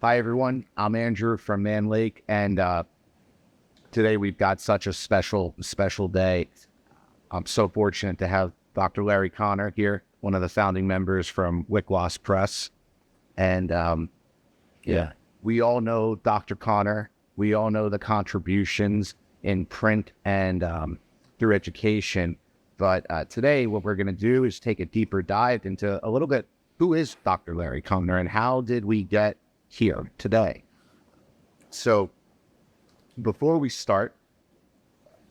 Hi, everyone. I'm Andrew from Mann Lake, and today we've got such a special day. I'm so fortunate to have Dr. Larry Connor here, one of the founding members from Wicwas Press. And we all know Dr. Connor. We all know the contributions in print and through education. But today what we're going to do is take a deeper dive into a little bit, who is Dr. Larry Connor and how did we get here today? So before we start,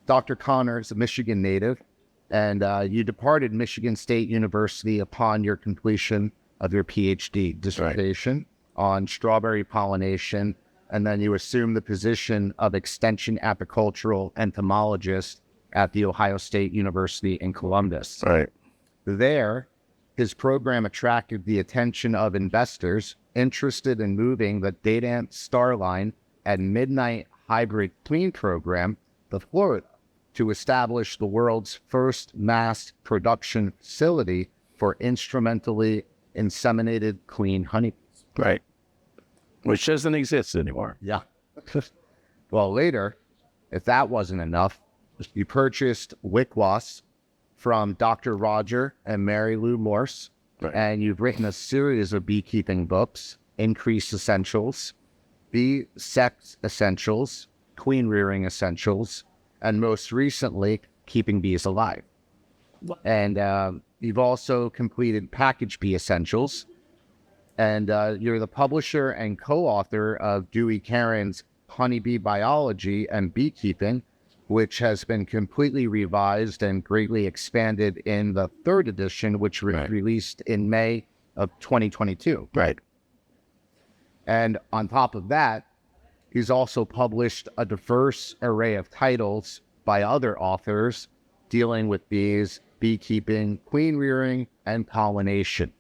Dr. Connor is a Michigan native, and you departed Michigan State University upon your completion of your PhD dissertation on strawberry pollination, and then you assumed the position of extension apicultural entomologist at the Ohio State University in Columbus. Right. There, his program attracted the attention of investors interested in moving the Dadant Starline and Midnight Hybrid Queen program to Florida to establish the world's first mass production facility for instrumentally inseminated queen honeybees. Right. Which doesn't exist anymore. Yeah. Well, later, if that wasn't enough, you purchased Wicwas from Dr. Roger and Mary Lou Morse, and you've written a series of beekeeping books: Increase Essentials, Bee Sex Essentials, Queen Rearing Essentials, and most recently, Keeping Bees Alive. And you've also completed Package Bee Essentials, and you're the publisher and co-author of Dewey Caron's Honeybee Biology and Beekeeping, which has been completely revised and greatly expanded in the third edition, which was released in May of 2022. Right. And on top of that, he's also published a diverse array of titles by other authors dealing with bees, beekeeping, queen rearing, and pollination.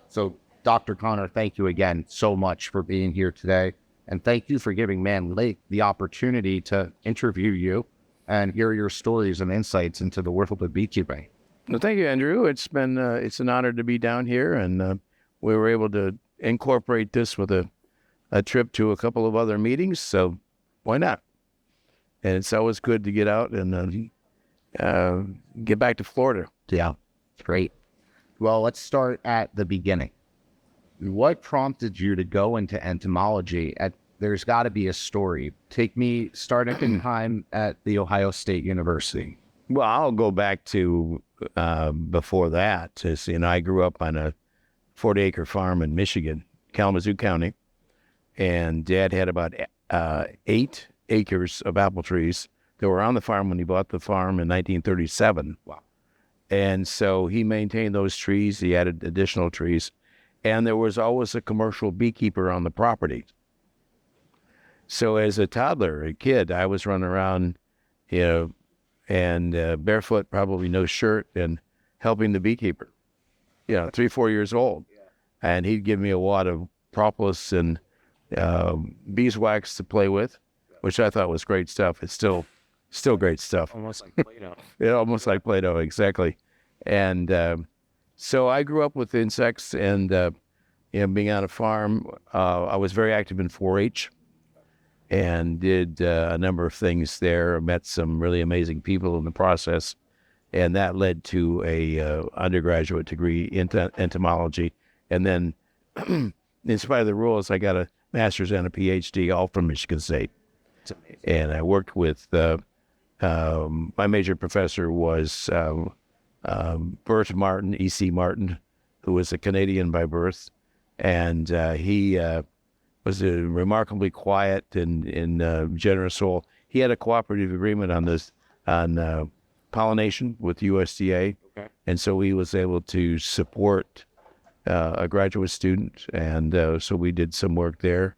So, Dr. Connor, thank you again so much for being here today. And thank you for giving Mann Lake the opportunity to interview you and hear your stories and insights into the world of beekeeping. Well, thank you, Andrew. It's been it's an honor to be down here, and we were able to incorporate this with a trip to a couple of other meetings. So why not? And it's always good to get out and get back to Florida. Yeah, great. Well, let's start at the beginning. What prompted you to go into entomology? There's got to be a story. Take me, starting in time at the Ohio State University. Well, I'll go back to before that. I grew up on a 40-acre farm in Michigan, Kalamazoo County, and Dad had about 8 acres of apple trees that were on the farm when he bought the farm in 1937. Wow. And so he maintained those trees. He added additional trees, and there was always a commercial beekeeper on the property. So as a toddler, a kid, I was running around, and barefoot, probably no shirt, and helping the beekeeper, 3, 4 years old. Yeah. And he'd give me a wad of propolis and beeswax to play with, which I thought was great stuff. It's still great stuff. Almost like Play-Doh. Yeah, almost like Play-Doh, exactly. And so I grew up with insects and, being on a farm. I was very active in 4-H. And did a number of things there. Met some really amazing people in the process, and that led to a undergraduate degree in entomology. And then, in spite of the rules, I got a master's and a PhD, all from Michigan State. And I worked with my major professor was Bert Martin, E.C. Martin, who was a Canadian by birth, and he was a remarkably quiet and generous soul. He had a cooperative agreement on pollination with USDA, and so he was able to support a graduate student, and so we did some work there.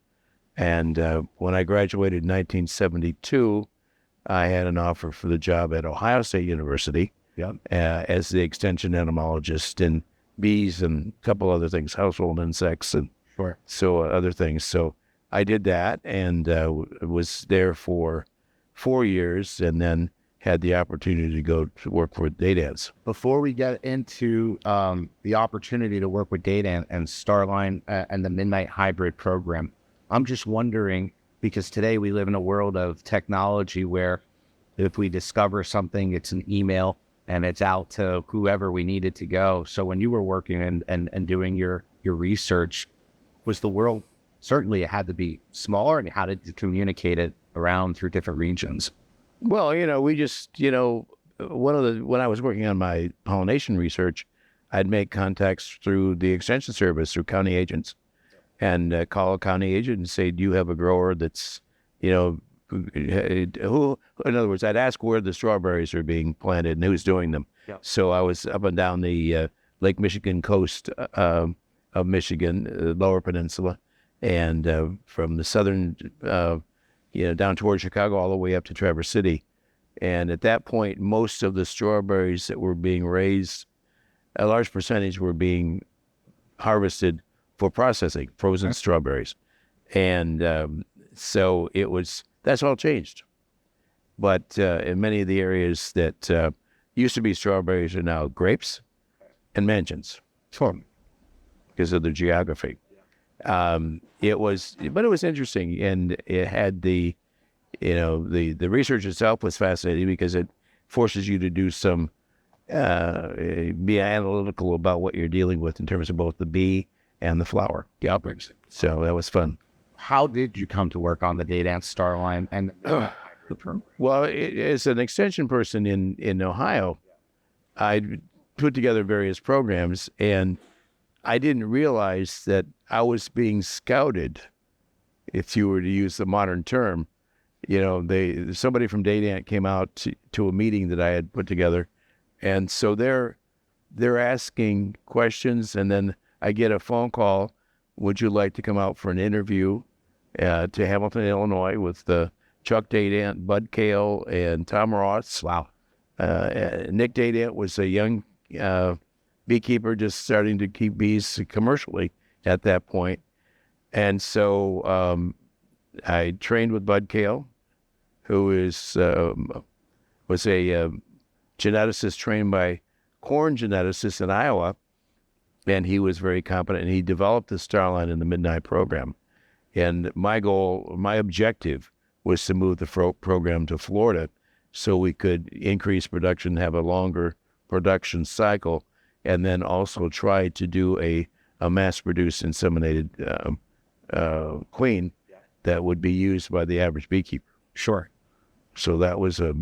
And when I graduated in 1972, I had an offer for the job at Ohio State University as the extension entomologist in bees and a couple other things, household insects and so other things. So I did that and was there for 4 years, and then had the opportunity to go to work for Dadant. Before we get into the opportunity to work with Dadant and Starline and the Midnight Hybrid program, I'm just wondering, because today we live in a world of technology where if we discover something, it's an email and it's out to whoever we need it to go. So when you were working and doing your research, was the world, certainly it had to be smaller, and how did you communicate it around through different regions? Well, we just, when I was working on my pollination research, I'd make contacts through the extension service, through county agents, and call a county agent and say, do you have a grower that's, who, in other words, I'd ask where the strawberries are being planted and who's doing them. Yeah. So I was up and down the Lake Michigan coast of Michigan, Lower Peninsula, and from the southern, down towards Chicago all the way up to Traverse City. And at that point, most of the strawberries that were being raised, a large percentage were being harvested for processing, frozen strawberries. And so that's all changed. But in many of the areas that used to be strawberries are now grapes and mansions. Sure. Because of the geography. It was interesting, and it had the research itself was fascinating because it forces you to do some, be analytical about what you're dealing with in terms of both the bee and the flower. Yep. So that was fun. How did you come to work on the data and Starline and the program? Well, as an extension person in Ohio, I put together various programs, and I didn't realize that I was being scouted, if you were to use the modern term. Somebody from Data came out to a meeting that I had put together, and so they're asking questions, and then I get a phone call. Would you like to come out for an interview to Hamilton, Illinois, with Chuck Dadant, Bud Kale, and Tom Ross? Wow. Nick Dadant was a young beekeeper just starting to keep bees commercially at that point. And so I trained with Bud Kale, who was a geneticist trained by corn geneticists in Iowa, and he was very competent, and he developed the Starline in the Midnight program. And my objective was to move the program to Florida so we could increase production, have a longer production cycle, and then also try to do a mass-produced inseminated queen that would be used by the average beekeeper. Sure. So that was a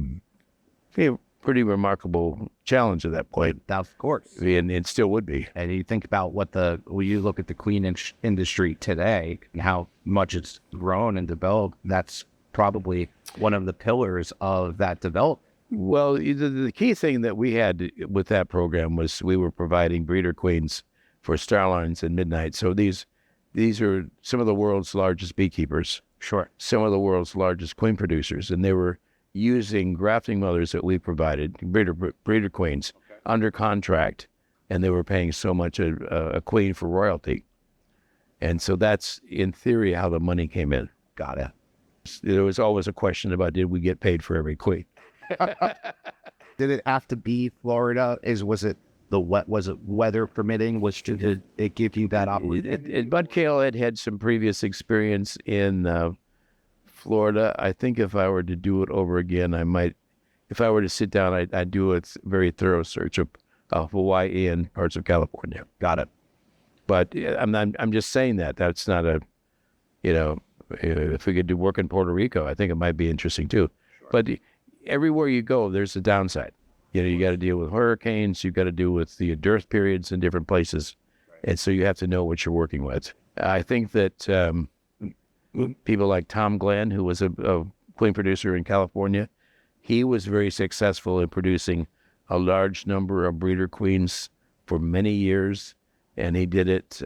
pretty remarkable challenge at that point. Of course. And it still would be. And you think about when you look at the queen industry today and how much it's grown and developed, that's probably one of the pillars of that development. Well, the key thing that we had with that program was we were providing breeder queens for Starlines and Midnight. So these are some of the world's largest beekeepers. Sure. Some of the world's largest queen producers, and they were using grafting mothers that we provided, breeder queens, under contract, and they were paying so much a queen for royalty. And so that's, in theory, how the money came in. Got it. There was always a question about, did we get paid for every queen? Did it have to be Florida? Was it weather permitting? Did it give you that opportunity? Bud Kale had some previous experience in Florida. I think if I were to do it over again, I might. If I were to sit down, I'd do a very thorough search of Hawaii and parts of California. Got it. But I'm just saying that. That's not a, if we could do work in Puerto Rico, I think it might be interesting too. Sure. But everywhere you go, there's a downside. You got to deal with hurricanes. You've got to deal with the dearth periods in different places. Right. And so you have to know what you're working with. I think that people like Tom Glenn, who was a queen producer in California, he was very successful in producing a large number of breeder queens for many years. And he did it,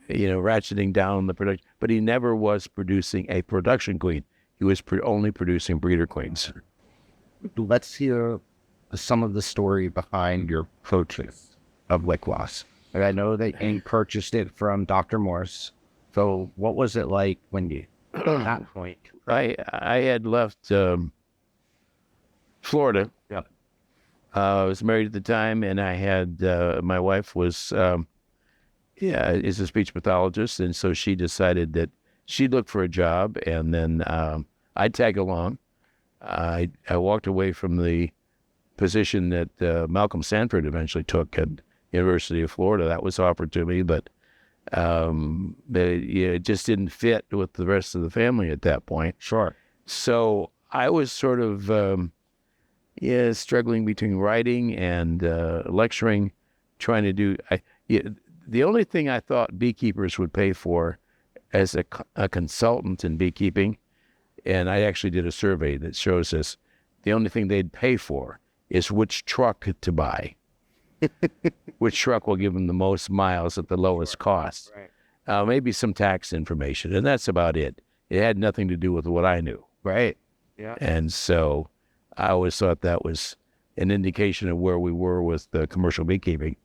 ratcheting down the production. But he never was producing a production queen. He was only producing breeder queens. Let's hear some of the story behind your purchase of Wicwas. I know that you purchased it from Dr. Morse. So what was it like when you, at that point? I had left Florida. Yeah. I was married at the time, and I had, my wife was, is a speech pathologist, and so she decided that she'd look for a job, and then I'd tag along. I walked away from the position that Malcolm Sanford eventually took at University of Florida. That was offered to me, but it just didn't fit with the rest of the family at that point. Sure. So I was sort of struggling between writing and lecturing, trying to do. The only thing I thought beekeepers would pay for as a consultant in beekeeping, and I actually did a survey that shows us the only thing they'd pay for is which truck to buy. Which truck will give them the most miles at the lowest cost. Right. Maybe some tax information, and that's about it. It had nothing to do with what I knew. Right. Yeah. And so I always thought that was an indication of where we were with the commercial beekeeping.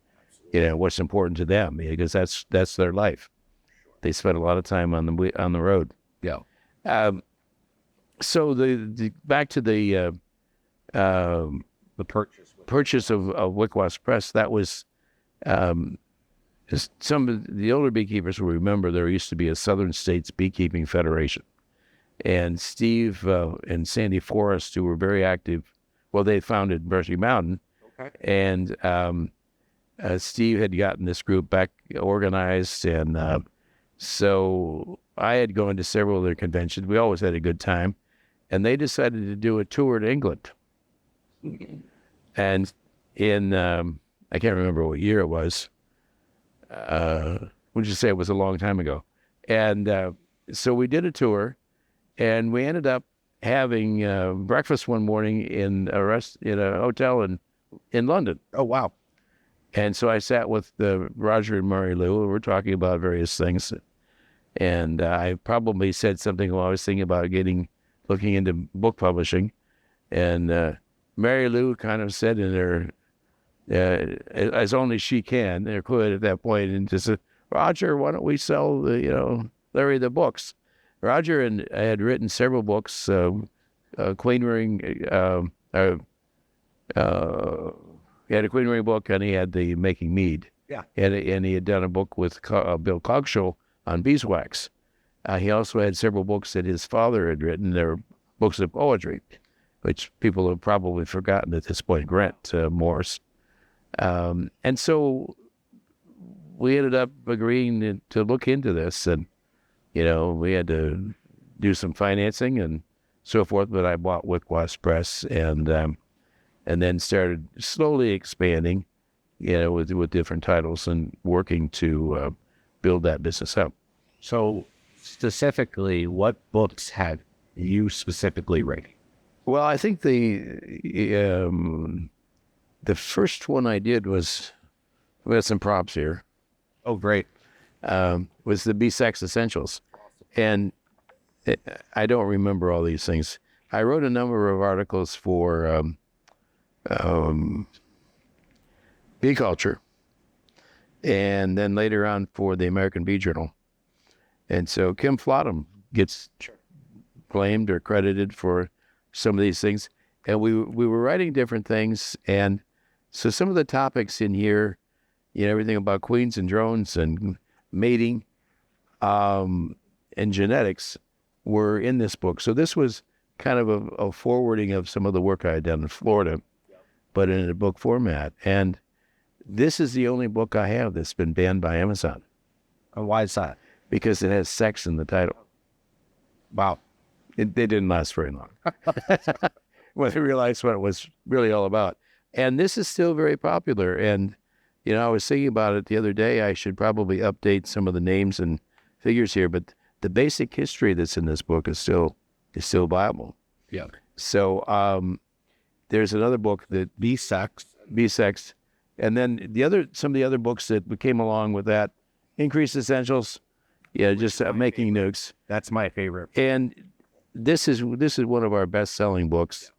What's important to them, because that's their life. They spend a lot of time on the road. Yeah. So the back to the purchase of Wicwas Press. That was some of the older beekeepers will remember there used to be a Southern States Beekeeping Federation, and Steve and Sandy Forrest, who were very active. Well, they founded Berkeley Mountain, and Steve had gotten this group back organized, and so I had gone to several of their conventions. We always had a good time, and they decided to do a tour to England. And in, I can't remember what year it was. We'll just say it was a long time ago. And so we did a tour, and we ended up having breakfast one morning in a hotel in London. Oh, wow. And so I sat with Roger and Mary Lou, and we're talking about various things. And I probably said something while I was thinking about looking into book publishing. And Mary Lou kind of said in her, as only she can, or could at that point, and just said, Roger, why don't we sell Larry the books? Roger and I had written several books, queen rearing, he had a queen rearing book, and he had the Making Mead. Yeah. And he had done a book with Bill Cogshow on beeswax. He also had several books that his father had written. They were books of poetry, which people have probably forgotten at this point, Grant Morse. And so we ended up agreeing to look into this, and, we had to do some financing and so forth, but I bought Wicwas Press and then started slowly expanding, with different titles and working to build that business up. So specifically, what books have you specifically written? Well, I think the first one I did was, we had some props here. Oh, great. Was the Bee Sex Essentials. And I don't remember all these things. I wrote a number of articles for Bee Culture, and then later on for the American Bee Journal. And so Kim Flottam gets blamed or credited for some of these things. And we were writing different things. And so some of the topics in here, everything about queens and drones and mating and genetics were in this book. So this was kind of a forwarding of some of the work I had done in Florida, but in a book format. And this is the only book I have that's been banned by Amazon. And why is that? Because it has sex in the title. Wow. They didn't last very long. When they realized what it was really all about. And this is still very popular. And, I was thinking about it the other day. I should probably update some of the names and figures here, but the basic history that's in this book is still viable. Yeah. So there's another book that Bee Sex. And then some of the other books that came along with that, Increased Essentials, just making nukes. That's my favorite. And this is one of our best-selling books,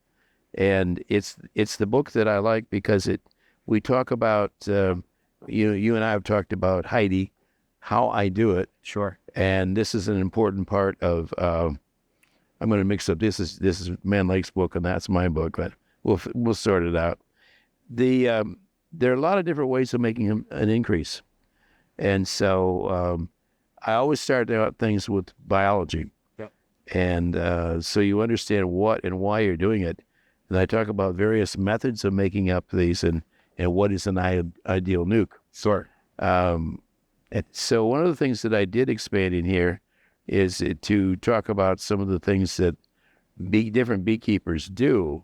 and it's the book that I like because we talk about you and I have talked about Heidi, how I do it. Sure. And this is an important part of. I'm going to mix up. This is Mann Lake's book, and that's my book, but we'll sort it out. There are a lot of different ways of making an increase, and so I always start out things with biology. Yep. And so you understand what and why you're doing it. And I talk about various methods of making up these and what is an ideal nuke. Sure. So one of the things that I did expand in here is to talk about some of the things that different beekeepers do.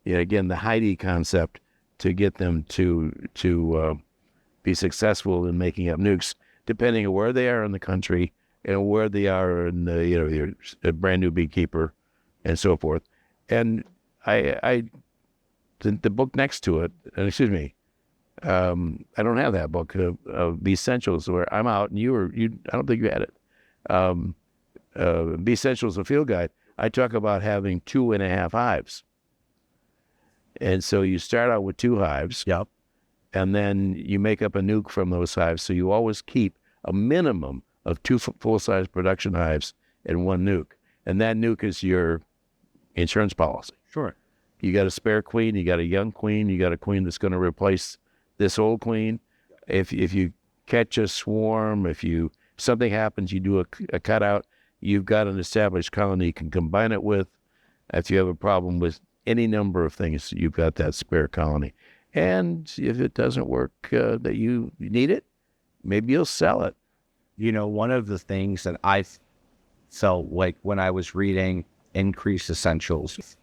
Again, the Heidi concept to get them to be successful in making up nukes, depending on where they are in the country and where they are in the, you're a brand new beekeeper and so forth. And the book next to it, excuse me, I don't have that book of Bee Essentials where I'm out and I don't think you had it. Bee Essentials, a field guide. I talk about having 2.5 hives. And so you start out with 2 hives. Yep. And then you make up a nuke from those hives. So you always keep a minimum of 2 full-size production hives and 1 nuke. And that nuke is your insurance policy. Sure. You got a spare queen, you got a young queen, you got a queen that's going to replace this old queen. If you catch a swarm, if something happens, you do a cutout, you've got an established colony you can combine it with. If you have a problem with any number of things, you've got that spare colony. And if it doesn't work, that you need it, maybe you'll sell it. One of the things that I felt like when I was reading Increase Essentials,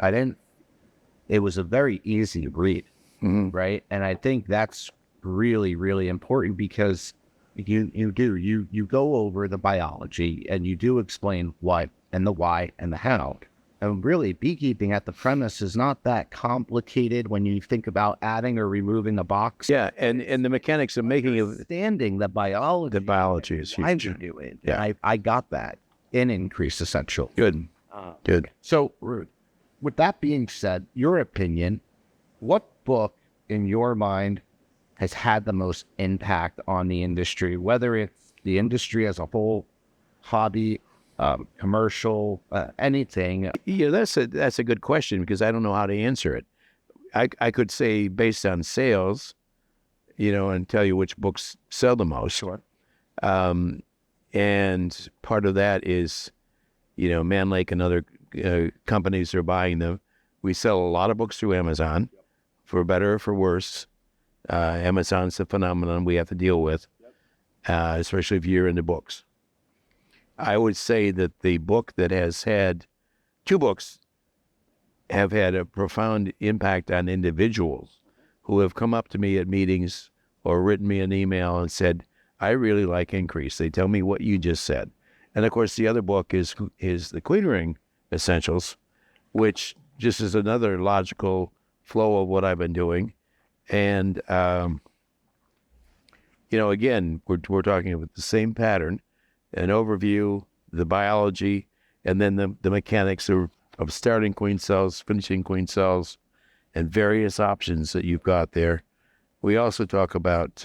it was a very easy read, right? And I think that's really, really important because you go over the biology and you do explain what and the why and the how. And really, beekeeping at the premise is not that complicated when you think about adding or removing a box. Yeah, and the mechanics of making it. Understanding the biology. The biology is huge. Why you do it. Yeah. I got that in Increase Essential. Good. Good. So, with that being said, your opinion, what book in your mind has had the most impact on the industry, whether it's the industry as a whole, hobby, commercial, anything? Yeah, that's a good question because I don't know how to answer it. I could say based on sales, and tell you which books sell the most. Sure. And part of that is, Mann and other companies are buying them. We sell a lot of books through Amazon, for better or for worse. Amazon's a phenomenon we have to deal with, especially if you're into books. I would say that the book that has had 2 books have had a profound impact on individuals who have come up to me at meetings or written me an email and said, I really like Increase. They tell me what you just said. And of course, the other book is the Queen Ring Essentials, which just is another logical flow of what I've been doing. And, again, we're talking about the same pattern, an overview, the biology, and then the mechanics of starting queen cells, finishing queen cells, and various options that you've got there. We also talk about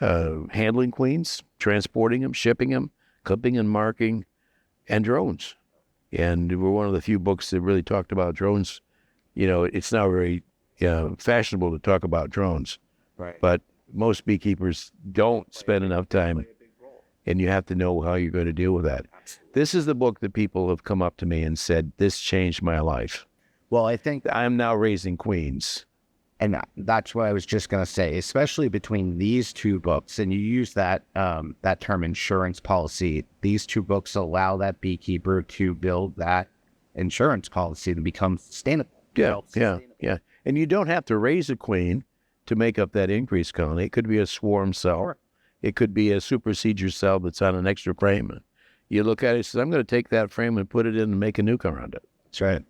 handling queens, transporting them, shipping them, clipping and marking, and drones. And we're one of the few books that really talked about drones. It's now very fashionable to talk about drones. Right. But most beekeepers don't spend enough time, and you have to know how you're going to deal with that. This is the book that people have come up to me and said, this changed my life. Well, I think I'm now raising queens. And that's what I was just going to say, especially between these 2 books, and you use that term insurance policy. These 2 books allow that beekeeper to build that insurance policy to become sustainable. Yeah. And you don't have to raise a queen to make up that increased colony. It could be a swarm cell. Sure. It could be a supersedure cell that's on an extra frame. You look at it and say, I'm going to take that frame and put it in and make a nuke around it. That's right.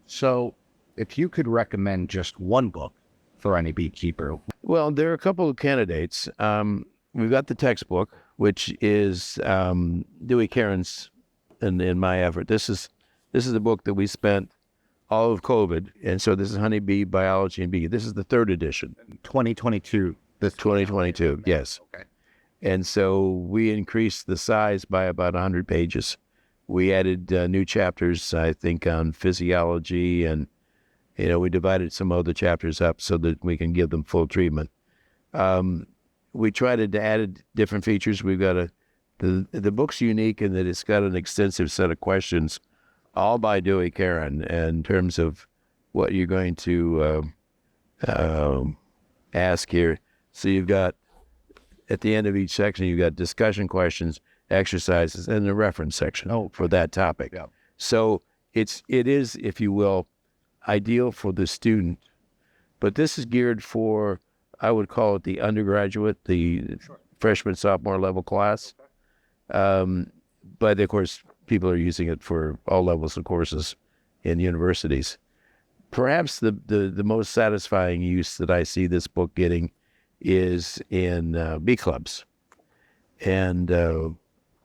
So, if you could recommend just one book for any beekeeper. Well, there are a couple of candidates. We've got the textbook, which is Dewey Caron's in my effort. This is the book that we spent all of COVID. And so this is Honeybee Biology and Bee. This is the 3rd edition. 2022. This 2022, yes. Okay. And so we increased the size by about 100 pages. We added new chapters, I think, on physiology, and we divided some other chapters up so that we can give them full treatment. we tried to add different features. We've got the book's unique in that it's got an extensive set of questions, all by Dewey Karen, in terms of what you're going to ask here. So you've got, at the end of each section, you've got discussion questions, exercises, and the reference section for that topic. Yeah. So it is, if you will, ideal for the student, but this is geared for, I would call it the undergraduate, the freshman, sophomore level class. But of course, people are using it for all levels of courses in universities. Perhaps the most satisfying use that I see this book getting is in bee clubs. And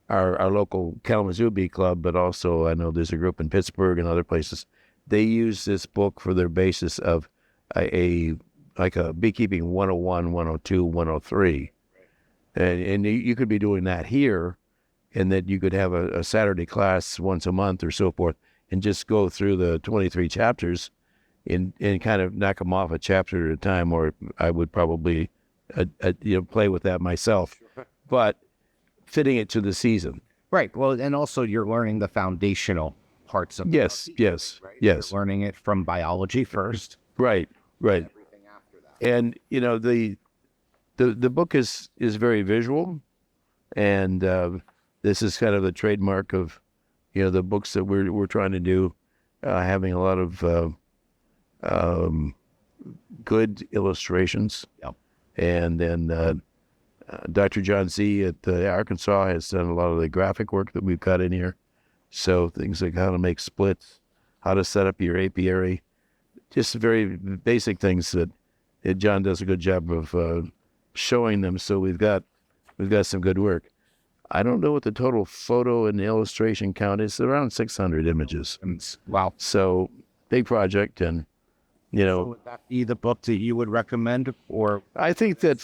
our local Kalamazoo Bee Club, but also I know there's a group in Pittsburgh and other places, they use this book for their basis of a beekeeping 101, 102, 103. And you could be doing that here, and that you could have a Saturday class once a month or so forth, and just go through the 23 chapters and kind of knock them off a chapter at a time, or I would probably play with that myself. But fitting it to the season. Right. Well, and also you're learning the foundational parts of Yes, yes, right? yes. You're learning it from biology first. Right. Everything after that. And the book is very visual, and this is kind of the trademark of the books that we're trying to do, having a lot of good illustrations. Yep. And then Dr. John Z. at Arkansas has done a lot of the graphic work that we've got in here. So things like how to make splits, how to set up your apiary, just very basic things that John does a good job of showing them. So we've got some good work. I don't know what the total photo and illustration count is. Around 600 images. Wow. So big project, and So would that be the book that you would recommend, or I think that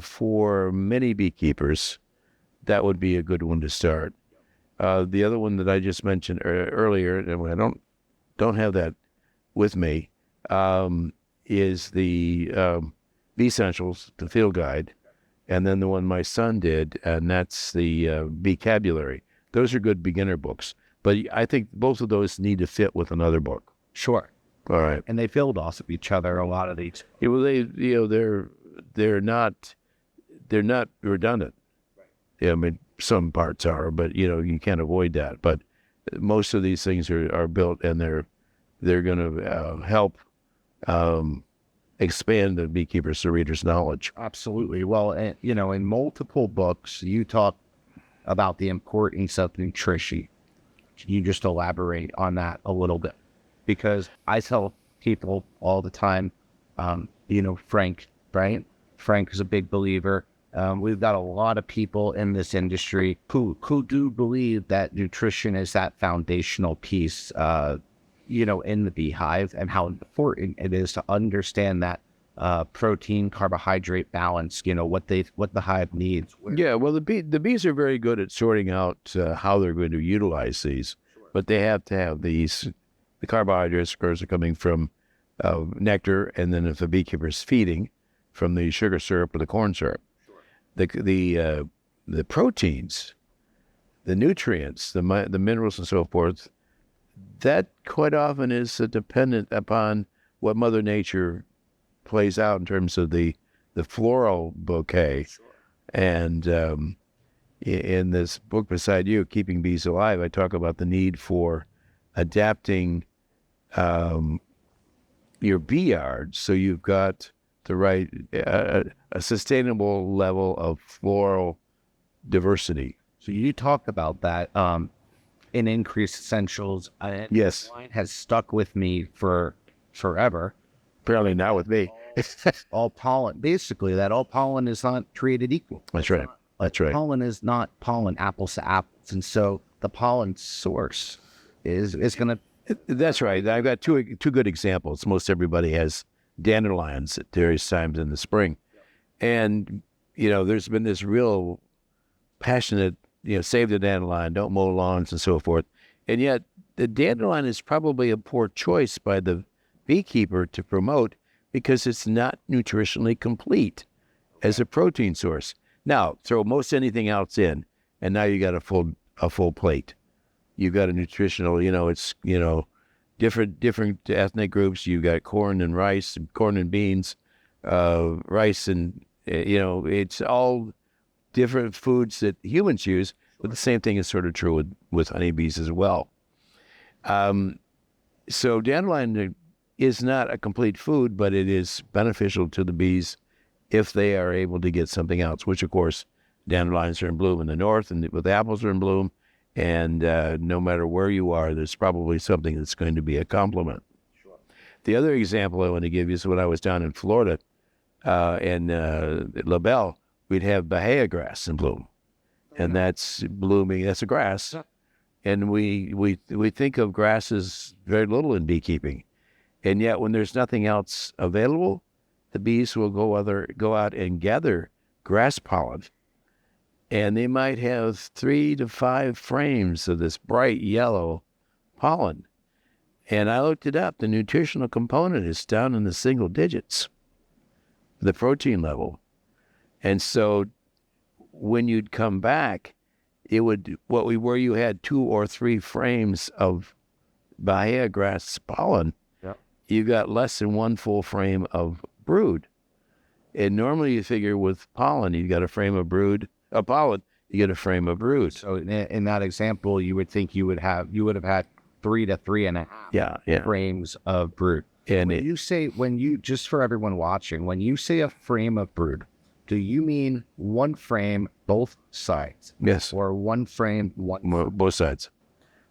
for many beekeepers, that would be a good one to start. The other one that I just mentioned earlier, and I don't have that with me, is the Bee Essentials, the field guide, and then the one my son did, and that's the Beecabulary. Those are good beginner books, but I think both of those need to fit with another book. Sure. All right. And they build off of each other, a lot of these. Yeah, well, they're not redundant. Right. Yeah, I mean, some parts are, but you can't avoid that. But most of these things are built, and they're going to help expand the beekeeper's, the reader's knowledge. Absolutely. Well, in multiple books, you talk about the importance of nutrition. Can you just elaborate on that a little bit? Because I tell people all the time, Frank, right? Frank is a big believer. We've got a lot of people in this industry who do believe that nutrition is that foundational piece, in the beehive, and how important it is to understand that protein carbohydrate balance. What the hive needs. Yeah, well, the bees are very good at sorting out how they're going to utilize these, but they have to have these. The carbohydrates, of course, are coming from nectar, and then if the beekeeper is feeding, from the sugar syrup or the corn syrup. Sure. The proteins, the nutrients, the minerals and so forth, that quite often is dependent upon what Mother Nature plays out in terms of the floral bouquet. Sure. And in this book beside you, Keeping Bees Alive, I talk about the need for adapting your bee yard so you've got the right, a sustainable level of floral diversity. So you talk about that in Increased Essentials. Yes. Line has stuck with me for forever. Apparently not with me. All pollen, basically, that all pollen is not created equal. That's right. That's right. Pollen is not pollen, apples to apples. And so the pollen source is going to... That's right. I've got two good examples. Most everybody has dandelions at various times in the spring. And, there's been this real passionate, save the dandelion, don't mow lawns and so forth. And yet the dandelion is probably a poor choice by the beekeeper to promote because it's not nutritionally complete as a protein source. Now, throw most anything else in, and now you got a full plate. You've got a nutritional, it's, different ethnic groups. You've got corn and rice, corn and beans, rice, and, it's all different foods that humans use, but the same thing is sort of true with honeybees as well. So dandelion is not a complete food, but it is beneficial to the bees if they are able to get something else, which, of course, dandelions are in bloom in the north, and with apples are in bloom. And no matter where you are, there's probably something that's going to be a complement. Sure. The other example I want to give you is when I was down in Florida, in La Belle, we'd have bahia grass in bloom. And that's blooming, that's a grass. And we think of grass as very little in beekeeping. And yet when there's nothing else available, the bees will go out and gather grass pollen. And they might have 3 to 5 frames of this bright yellow pollen. And I looked it up. The nutritional component is down in the single digits, the protein level. And so when you'd come back, it would, where you had 2 or 3 frames of bahia grass pollen, you got less than 1 full frame of brood. And normally you figure with pollen, you got a frame of pollen, you get a frame of brood. So in that example, you would think you would have had 3 to 3.5 frames of brood. And just for everyone watching, when you say a frame of brood, do you mean 1 frame, both sides? Yes. Or 1 frame, both sides.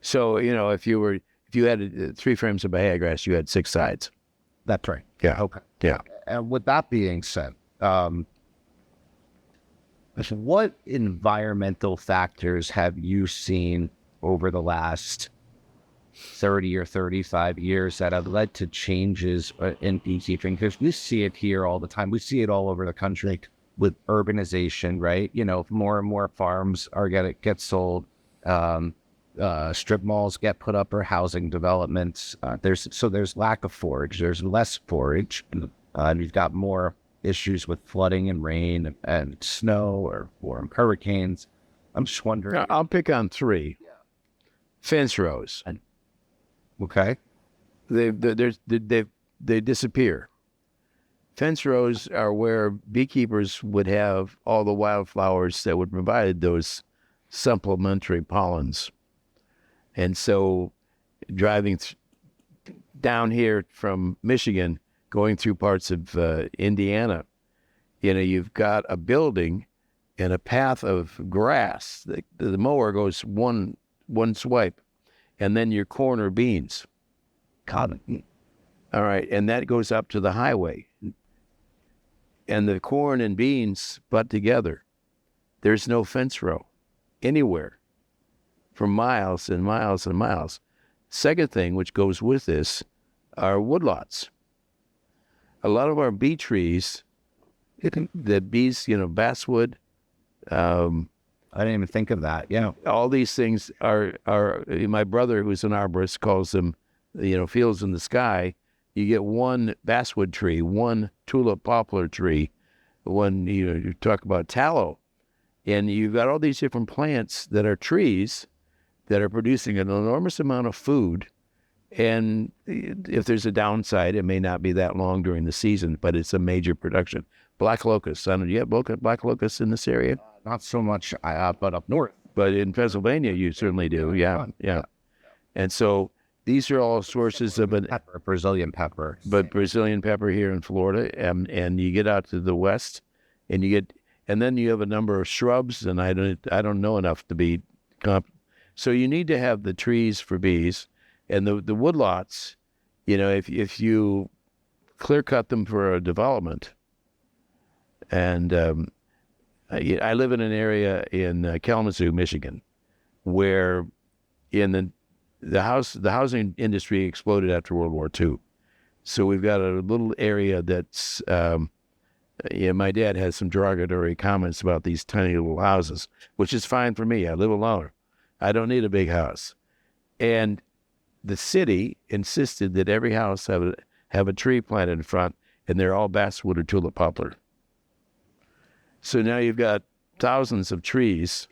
So, if you had 3 frames of bahia grass, you had 6 sides. That's right. Yeah. Okay. Yeah. And with that being said, what environmental factors have you seen over the last 30 or 35 years that have led to changes in beekeeping? Because we see it here all the time. We see it all over the country with urbanization, right? More and more farms get sold. Strip malls get put up, or housing developments. There's lack of forage. There's less forage. And you've got more issues with flooding and rain and snow or hurricanes. I'm just wondering. I'll pick on 3. Yeah. Fence rows. Okay. They disappear. Fence rows are where beekeepers would have all the wildflowers that would provide those supplementary pollens. And so driving down here from Michigan, going through parts of Indiana, you've got a building and a path of grass. The mower goes one swipe, and then your corn or beans. Cotton. All right, and that goes up to the highway. And the corn and beans butt together. There's no fence row anywhere for miles and miles and miles. Second thing, which goes with this, are woodlots. A lot of our bee trees, the bees, basswood. I didn't even think of that. Yeah. All these things are my brother, who's an arborist, calls them, fields in the sky. You get 1 basswood tree, 1 tulip poplar tree, you talk about tallow. And you've got all these different plants that are trees that are producing an enormous amount of food. And if there's a downside, it may not be that long during the season, but it's a major production. Black locusts. Do you have black locusts in this area? Not so much, but up north. But in Pennsylvania, you certainly do. Yeah. And so these are all sources of Brazilian pepper. But Brazilian pepper here in Florida, and you get out to the west, and then you have a number of shrubs, and I don't know enough to be so you need to have the trees for bees. And the woodlots, if you clear cut them for a development, and I live in an area in Kalamazoo, Michigan, where in the housing industry exploded after World War II. So we've got a little area that's, my dad has some derogatory comments about these tiny little houses, which is fine for me. I live alone. I don't need a big house. And the city insisted that every house have a tree planted in front, and they're all basswood or tulip poplar. So now you've got thousands of trees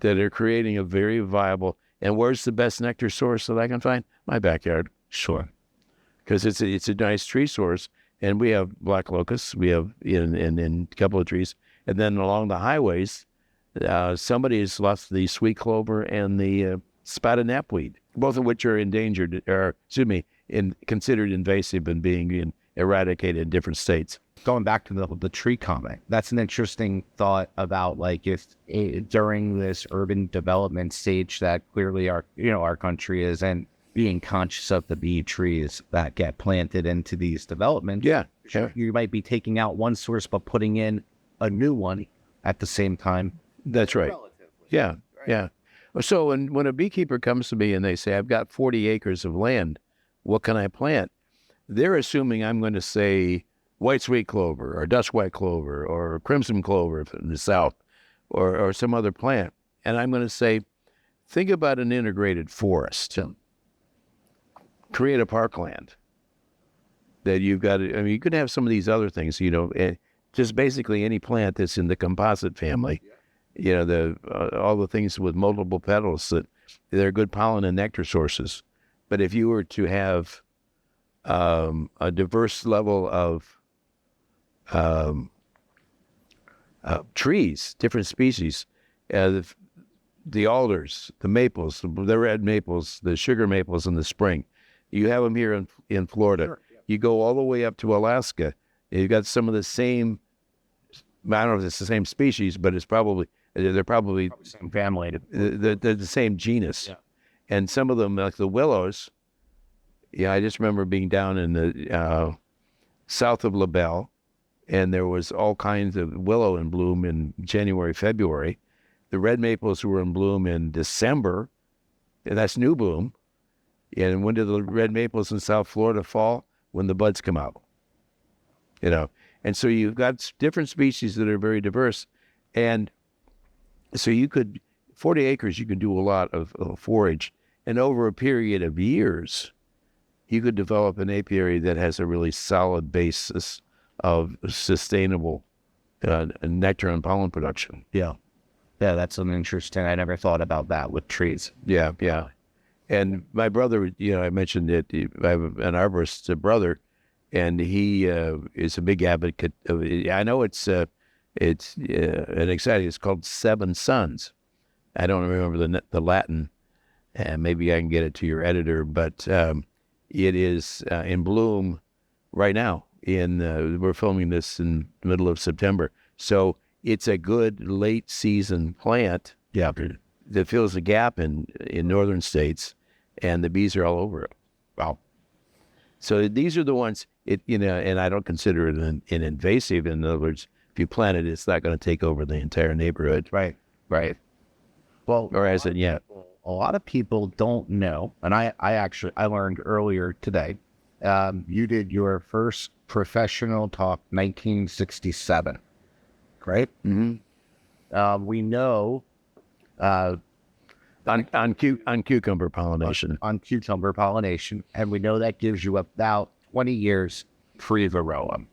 that are creating a very viable. And where's the best nectar source that I can find? My backyard. Sure. Because it's a nice tree source, and we have black locusts. We have in a couple of trees, and then along the highways, somebody has lost the sweet clover and the spotted knapweed, both of which are endangered, or considered invasive and being eradicated in different states. Going back to the tree comment, that's an interesting thought about like if during this urban development stage that clearly our country is, and being conscious of the bee trees that get planted into these developments. Yeah. You might be taking out one source but putting in a new one at the same time. That's right. Yeah. Right. Yeah. So when a beekeeper comes to me and they say, I've got 40 acres of land, what can I plant? They're assuming I'm going to say white sweet clover or dust white clover or crimson clover in the south or some other plant. And I'm going to say, think about an integrated forest. Create a parkland that you've got. I mean, you could have some of these other things, just basically any plant that's in the composite family, all the things with multiple petals that they're good pollen and nectar sources. But if you were to have a diverse level of trees, different species, the alders, the maples, the red maples, the sugar maples in the spring. You have them here in Florida. Sure, yeah. You go all the way up to Alaska. You've got some of the same, I don't know if it's the same species, but they're probably same family. They're the same genus. Yeah. And some of them, like the willows, I just remember being down in the south of La Belle, and there was all kinds of willow in bloom in January, February. The red maples were in bloom in December, and that's new bloom. And when do the red maples in South Florida fall? When the buds come out. And so you've got different species that are very diverse. And so 40 acres, you could do a lot of forage. And over a period of years, you could develop an apiary that has a really solid basis of sustainable nectar and pollen production. Yeah. Yeah, that's something interesting. I never thought about that with trees. Yeah, yeah. And my brother, I mentioned that I have an arborist brother, and he is a big advocate of it. I know it's an exciting. It's called Seven Suns. I don't remember the Latin, and maybe I can get it to your editor. But it is in bloom right now. We're filming this in the middle of September, so it's a good late season plant. Yeah, that fills a gap in northern states. And the bees are all over it. Wow. So these are the ones, and I don't consider it an invasive. In other words, if you plant it, it's not going to take over the entire neighborhood. Right. Well, or has it yet? A lot of people don't know, and I learned earlier today, you did your first professional talk 1967, right? Mm-hmm. We know... On cucumber pollination. On cucumber pollination. And we know that gives you about 20 years free varroa.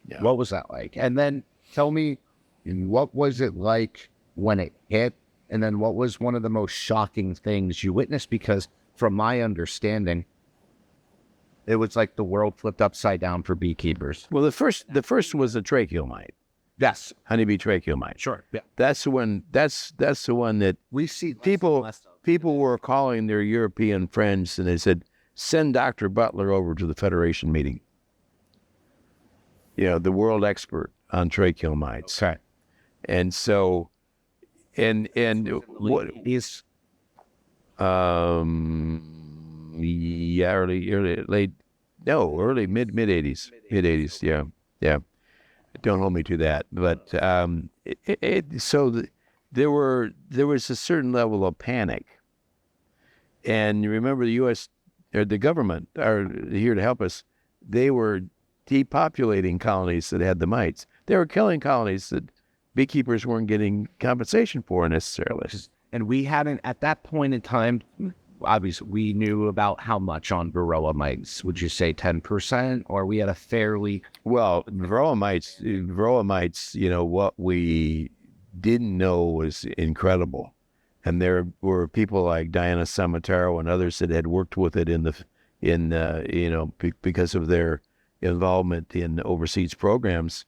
Yeah. What was that like? And then tell me, what was it like when it hit? And then what was one of the most shocking things you witnessed? Because from my understanding, it was like the world flipped upside down for beekeepers. Well, the first was a tracheal mite. Yes, honeybee tracheal mite. Sure. Yeah. That's the one. That's the one that we see. People were calling their European friends, and they said, "Send Dr. Butler over to the Federation meeting." The world expert on tracheal mites. Okay. And so, and what is, early mid 80s. Yeah. Don't hold me to that, but there was a certain level of panic, and you remember the U.S. or the government are here to help us. They were depopulating colonies that had the mites. They were killing colonies that beekeepers weren't getting compensation for necessarily. And we hadn't at that point in time. obviously we knew about how much on varroa mites. Would you say 10%, or we had a fairly Well, varroa mites, what we didn't know was incredible. And there were people like Diana Samataro and others that had worked with it because of their involvement in overseas programs.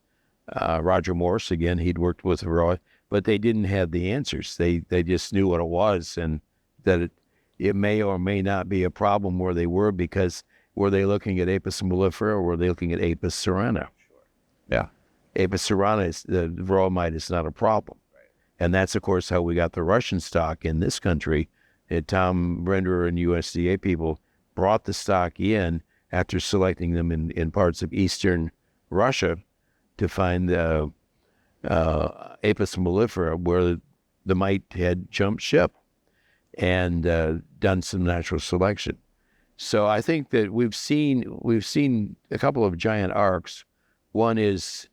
Roger Morse, again, he'd worked with varroa, but they didn't have the answers. They just knew what it was, and that it may or may not be a problem where they were, because were they looking at Apis mellifera or were they looking at Apis cerana? Sure. Yeah. Apis cerana, the varroa mite is not a problem. Right. And that's, of course, how we got the Russian stock in this country. Tom Brenderer and USDA people brought the stock in after selecting them in parts of eastern Russia to find Apis mellifera, where the mite had jumped ship and done some natural selection. So I think that we've seen a couple of giant arcs. One is,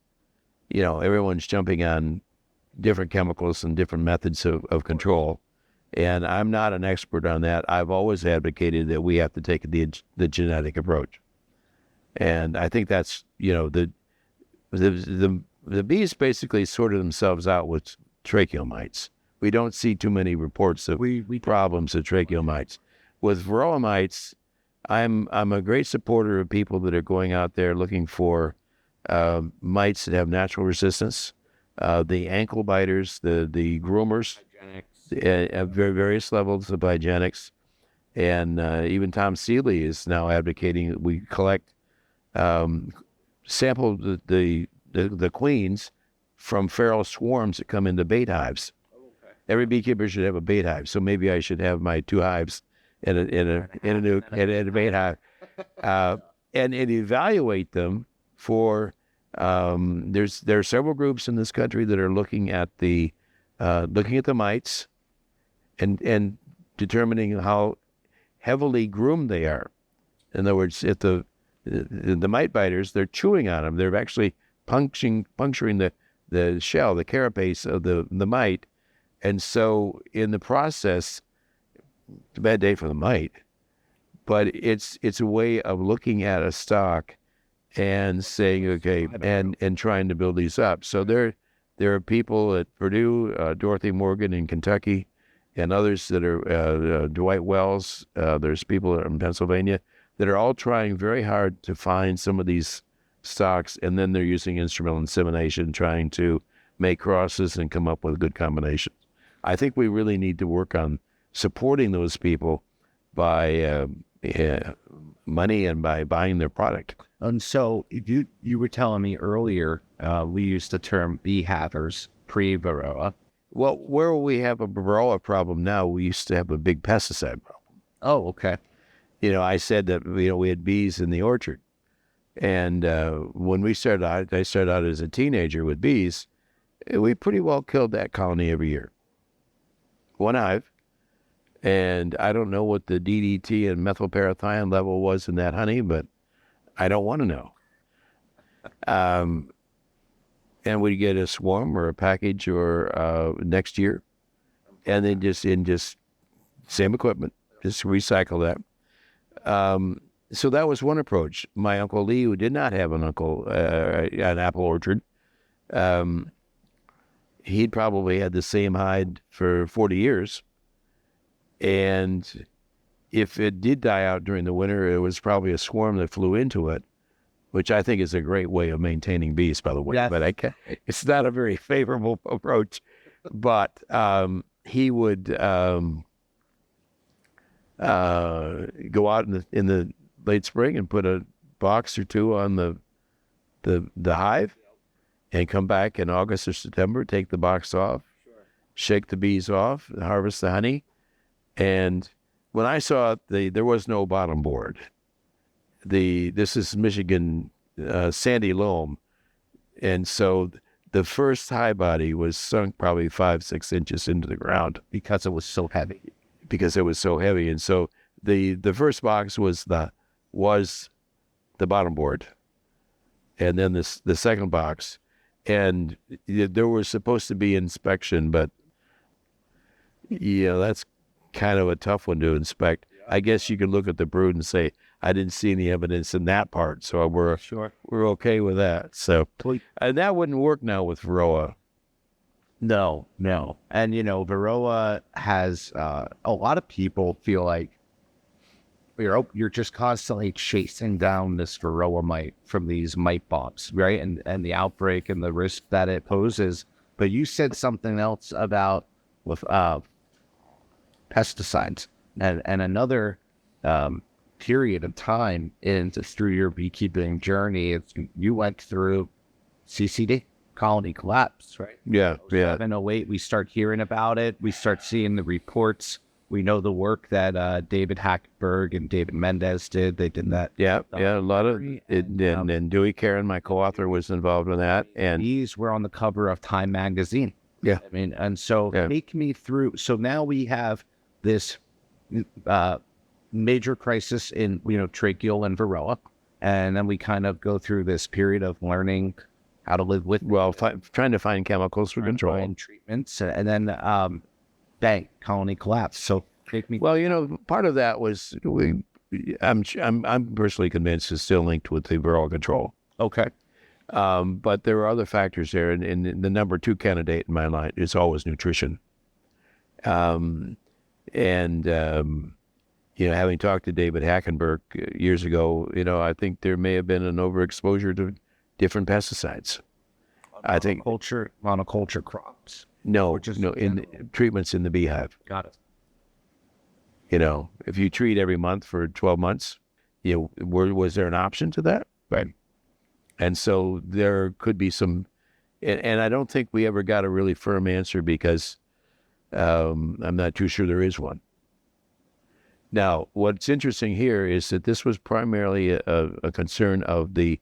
everyone's jumping on different chemicals and different methods of control. And I'm not an expert on that. I've always advocated that we have to take the genetic approach. And I think that's, the bees basically sorted themselves out with tracheal mites. We don't see too many reports of problems of tracheal mites. With varroa mites, I'm a great supporter of people that are going out there looking for mites that have natural resistance, the ankle biters, the groomers, at various levels of hygienics. And even Tom Seeley is now advocating that we sample the queens from feral swarms that come into bait hives. Okay. Every beekeeper should have a bait hive. So maybe I should have my 2 hives in a bait hive, and evaluate them for. There are several groups in this country that are looking at the mites, and determining how heavily groomed they are. In other words, if the mite biters, they're chewing on them. They're actually puncturing the shell, the carapace of the mite, and so in the process, it's a bad day for the mite, but it's a way of looking at a stock and saying, okay, and trying to build these up. So there are people at Purdue, Dorothy Morgan in Kentucky, and others that are Dwight Wells. There's people in Pennsylvania that are all trying very hard to find some of these stocks, and then they're using instrumental insemination, trying to make crosses and come up with good combinations. I think we really need to work on supporting those people by money and by buying their product. And so you were telling me earlier, we used the term bee havers pre-varroa. Well, where we have a varroa problem now, we used to have a big pesticide problem. Oh, okay. I said that we had bees in the orchard, and when I started out as a teenager with bees. We pretty well killed that colony every year. One hive. And I don't know what the DDT and methylparathion level was in that honey, but I don't want to know. And we get a swarm or a package or next year, and then just same equipment, just recycle that. So that was one approach. My Uncle Lee, who did not have an apple orchard, he'd probably had the same hide for 40 years. And if it did die out during the winter, it was probably a swarm that flew into it, which I think is a great way of maintaining bees, by the way. Yes. But it's not a very favorable approach. But he would go out in the late spring and put a box or 2 on the hive, and come back in August or September, take the box off, shake the bees off, harvest the honey. And when I saw it, there was no bottom board. This is Michigan sandy loam, and so the first hive body was sunk probably 5-6 inches into the ground because it was so heavy. And so the first box was the bottom board, and then the second box, and there was supposed to be inspection, but that's kind of a tough one to inspect. Yep. I guess you could look at the brood and say, I didn't see any evidence in that part, so we're okay with that. So, and that wouldn't work now with Varroa. No. And, Varroa has, a lot of people feel like you're just constantly chasing down this Varroa mite from these mite bombs, right? And the outbreak and the risk that it poses. But you said something else about with pesticides and another period of time through your beekeeping journey. You went through CCD Colony Collapse, right? Yeah. 708, we start hearing about it. We start seeing the reports. We know the work that David Hackberg and David Mendez did. They did that. Yeah, a lot of it. And Dewey Karen, my co-author, was involved in that. And these were on the cover of Time magazine. Yeah. I mean, and so take me through. So now we have this major crisis in, tracheal and Varroa. And then we kind of go through this period of learning how to live with, trying to find chemicals for control and treatments. And then, bang, colony collapse. So take me. Well, part of that was, I'm personally convinced is still linked with the Varroa control. Okay. But there are other factors there, and the number 2 candidate in my mind is always nutrition. Having talked to David Hackenberg years ago, I think there may have been an overexposure to different pesticides. I think monoculture crops. No, in treatments in the beehive. Got it. If you treat every month for 12 months, was there an option to that? Right. And so there could be some, and I don't think we ever got a really firm answer because I'm not too sure there is one. Now, what's interesting here is that this was primarily a concern of the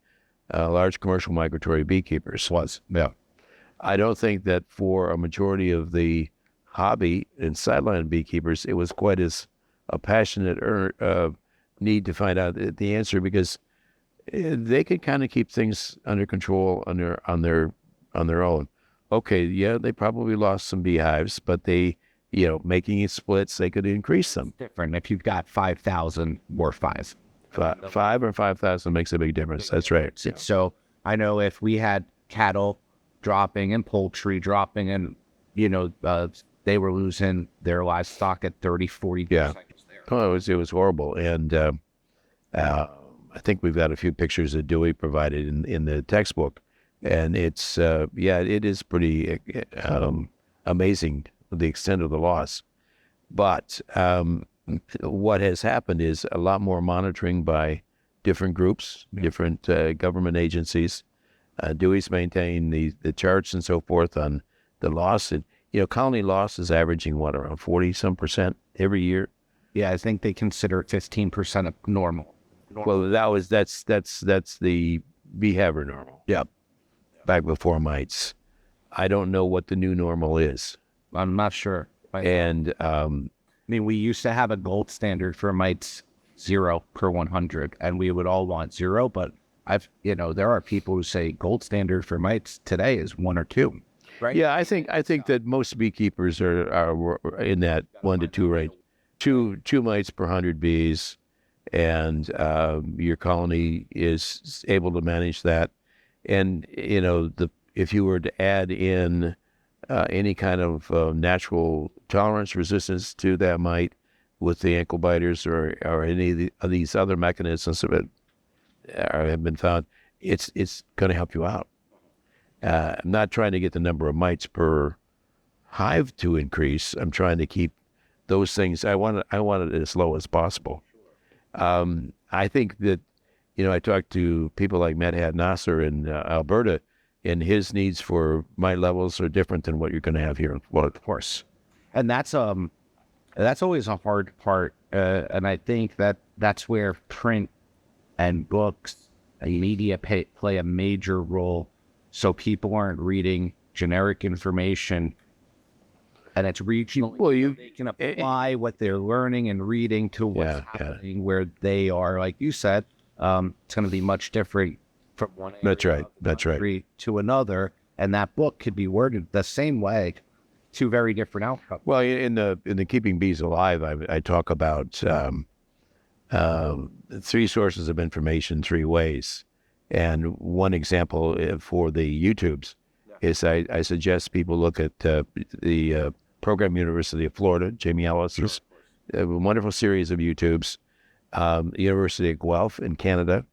large commercial migratory beekeepers. Yeah. I don't think that for a majority of the hobby and sideline beekeepers, it was quite as a passionate need to find out the answer, because they could kind of keep things under control on their own. Okay, yeah, they probably lost some beehives, but they, making it splits, they could increase them. Different if you've got 5,000 or 5. 5 or 5,000 makes a big difference. That's right. Yeah. So I know if we had cattle dropping and poultry dropping, and they were losing their livestock at 30-40%. Yeah. Oh, it was horrible. And I think we've got a few pictures that Dewey provided in the textbook, and it's it is pretty amazing the extent of the loss. But what has happened is a lot more monitoring by different groups, different government agencies. Dewey's maintained the charts and so forth on the loss. And, colony loss is averaging around 40% every year. Yeah, I think they consider it 15% of normal. Well, that's the beehiver normal. Yeah. Back before mites. I don't know what the new normal is. I'm not sure. And we used to have a gold standard for mites 0 per 100, and we would all want 0. But there are people who say gold standard for mites today is 1 or 2. Right? Yeah, I think that most beekeepers are in that 1 to 2 range. Two mites per 100 bees, and your colony is able to manage that. And if you were to add in any kind of natural tolerance resistance to that mite with the ankle biters or any of these other mechanisms of it have been found, it's going to help you out. I'm not trying to get the number of mites per hive to increase. I'm trying to keep those things. I want it as low as possible. I think that, I talked to people like Medhat Nasser in Alberta, and his needs for mite levels are different than what you're going to have here in Florida. Of course. And that's always a hard part. And I think that's where print and books and media play a major role. So people aren't reading generic information, and it's regional. Well, they can apply what they're learning and reading to what's happening where they are. Like you said, it's going to be much different from one area That's right. to another, and that book could be worded the same way, 2 very different outcomes. Well, in the Keeping Bees Alive, I talk about three sources of information, three ways. And one example for the YouTubes is I suggest people look at the Program University of Florida, Jamie Ellis's a wonderful series of YouTubes, the University of Guelph in Canada,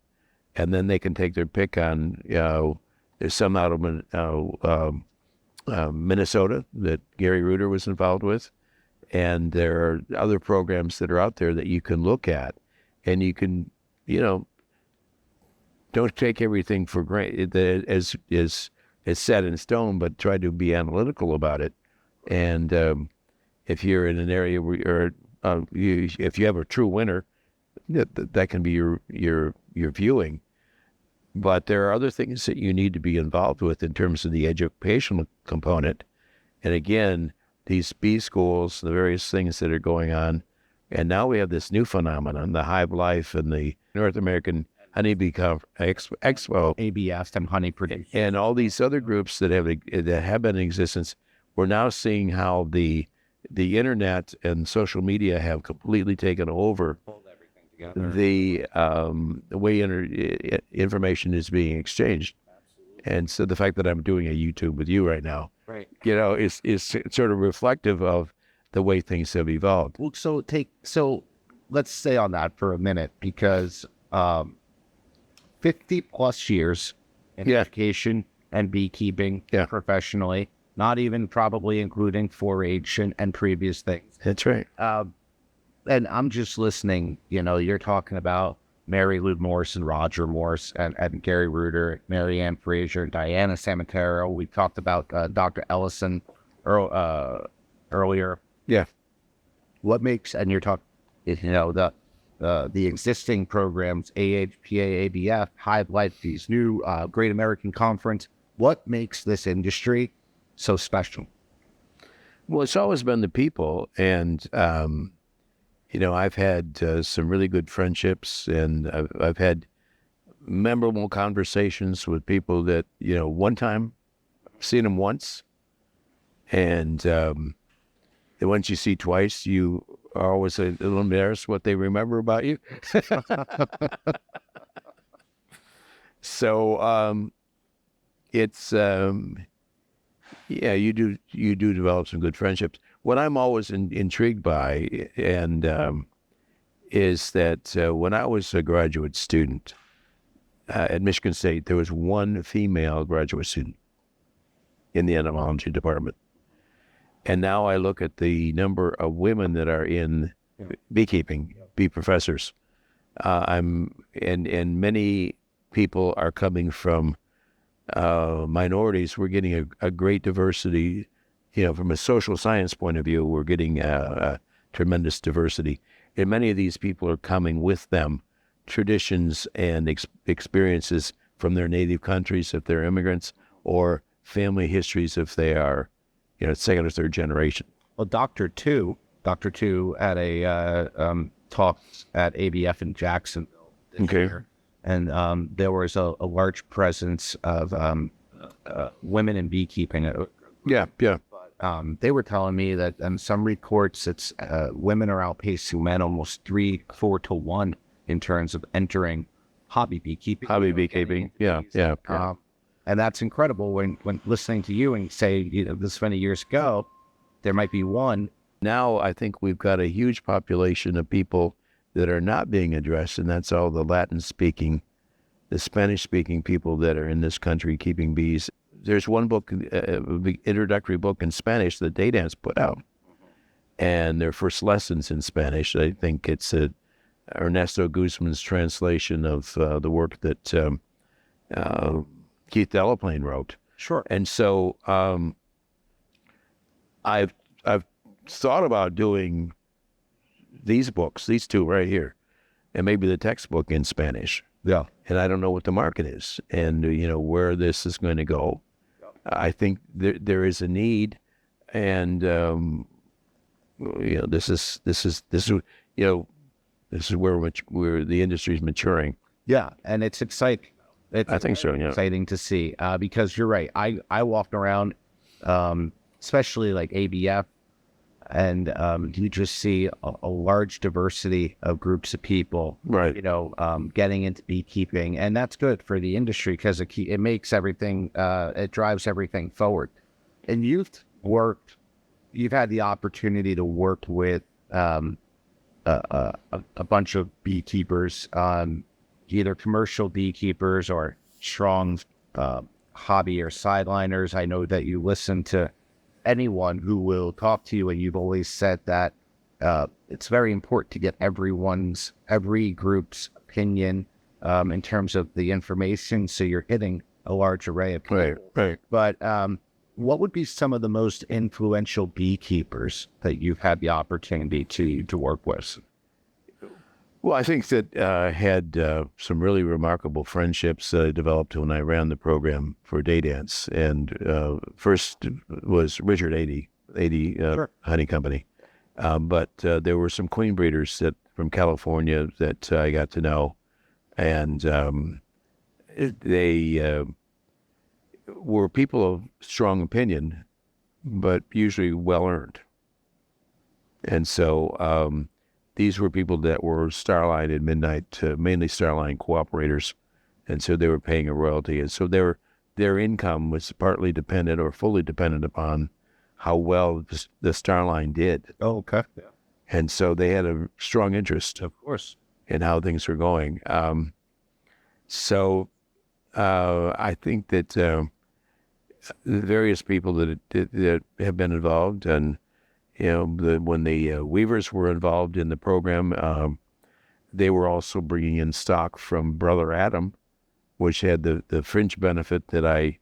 and then they can take their pick on, there's some out of Minnesota that Gary Reuter was involved with, and there are other programs that are out there that you can look at, and you can, don't take everything for granted as set in stone, but try to be analytical about it. And if you're in an area where if you have a true winner, that can be your viewing. But there are other things that you need to be involved with in terms of the educational component. And again, these bee schools, the various things that are going on, and now we have this new phenomenon, the Hive Life and the North American Honeybee Expo, ABS and honey producers, and all these other groups that have been in existence. We're now seeing how the internet and social media have completely taken over the way information is being exchanged. And so the fact that I'm doing a YouTube with you right now, is sort of reflective of the way things have evolved. Well, so let's stay on that for a minute, because 50 plus years in education and beekeeping professionally, not even probably including 4-H and previous things. That's right. And I'm just listening, you're talking about Mary Lou Morse and Roger Morse and Gary Reuter, Mary Ann Fraser, Diana Samatero. We talked about Dr. Ellison earlier. Yeah. What makes, and you're talking, the existing programs, AHPA, ABF, Hive Life, these new Great American Conference, what makes this industry so special? Well, it's always been the people, and I've had some really good friendships, and I've had memorable conversations with people that one time seen them once, and the ones you see twice, you are always a little embarrassed what they remember about you. So it's you do develop some good friendships. What I'm always intrigued by and is that when I was a graduate student at Michigan State, there was one female graduate student in the entomology department. And now I look at the number of women that are in beekeeping, bee professors. And many people are coming from minorities. We're getting a great diversity. From a social science point of view, we're getting a tremendous diversity. And many of these people are coming with them traditions and experiences from their native countries if they're immigrants, or family histories if they are, second or third generation. Well, Dr. Tu at a talk at ABF in Jacksonville this year, and there was a large presence of women in beekeeping. Yeah. They were telling me that in some reports, it's women are outpacing men almost 3-4 to 1 in terms of entering hobby beekeeping. Yeah. And that's incredible when listening to you and say, this many years ago, there might be one. Now I think we've got a huge population of people that are not being addressed, and that's all the Latin-speaking, the Spanish-speaking people that are in this country keeping bees. There's one book, introductory book in Spanish that Daydance put out, and their first lessons in Spanish. I think it's Ernesto Guzman's translation of the work that Keith Delaplane wrote. Sure. And so I've thought about doing these books, these two right here, and maybe the textbook in Spanish. Yeah. And I don't know what the market is, and where this is going to go. I think there is a need, and this is where the industry is maturing. Yeah, and it's exciting. I think so. Yeah, exciting to see because you're right. I walk around, especially like ABF, and you just see a large diversity of groups of people, Right. getting into beekeeping, and that's good for the industry because it makes everything, it drives everything forward. And you've had the opportunity to work with a bunch of beekeepers, either commercial beekeepers or strong hobby or sideliners. I know that you listen to anyone who will talk to you, and you've always said that it's very important to get every group's opinion in terms of the information, so you're hitting a large array of people. Right. But what would be some of the most influential beekeepers that you've had the opportunity to work with? Well, I think that I had some really remarkable friendships developed when I ran the program for Day Dance. And first was Richard 80 Sure. Honey Company. But there were some queen breeders from California that I got to know. And they were people of strong opinion, but usually well-earned. And so these were people that were Starline and Midnight, mainly Starline cooperators, and so they were paying a royalty. And so their income was partly dependent or fully dependent upon how well the Starline did. Oh, okay. Yeah. And so they had a strong interest, Of course. in how things were going. So I think that the various people that have been involved, and when the weavers were involved in the program, they were also bringing in stock from Brother Adam, which had the fringe benefit that I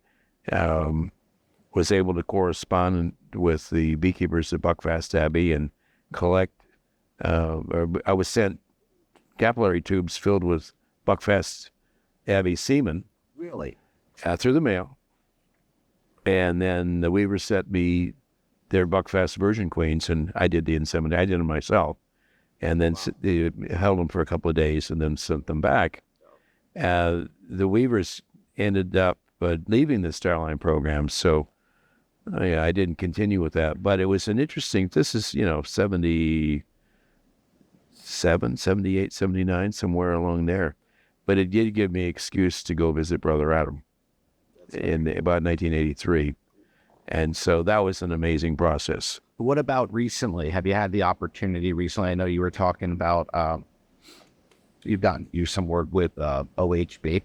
was able to correspond with the beekeepers at Buckfast Abbey and collect. I was sent capillary tubes filled with Buckfast Abbey semen. Really? Through the mail. And then the weavers sent me their Buckfast virgin queens, and I did the insemination. I did them myself. And then they held them for a couple of days and then sent them back. The weavers ended up leaving the Starline program, so I didn't continue with that. But it was an interesting, this is, 77, 78, 79, somewhere along there. But it did give me an excuse to go visit Brother Adam in about 1983. And so that was an amazing process. What about recently? Have you had the opportunity recently? I know you were talking about, you've done some work with OHB,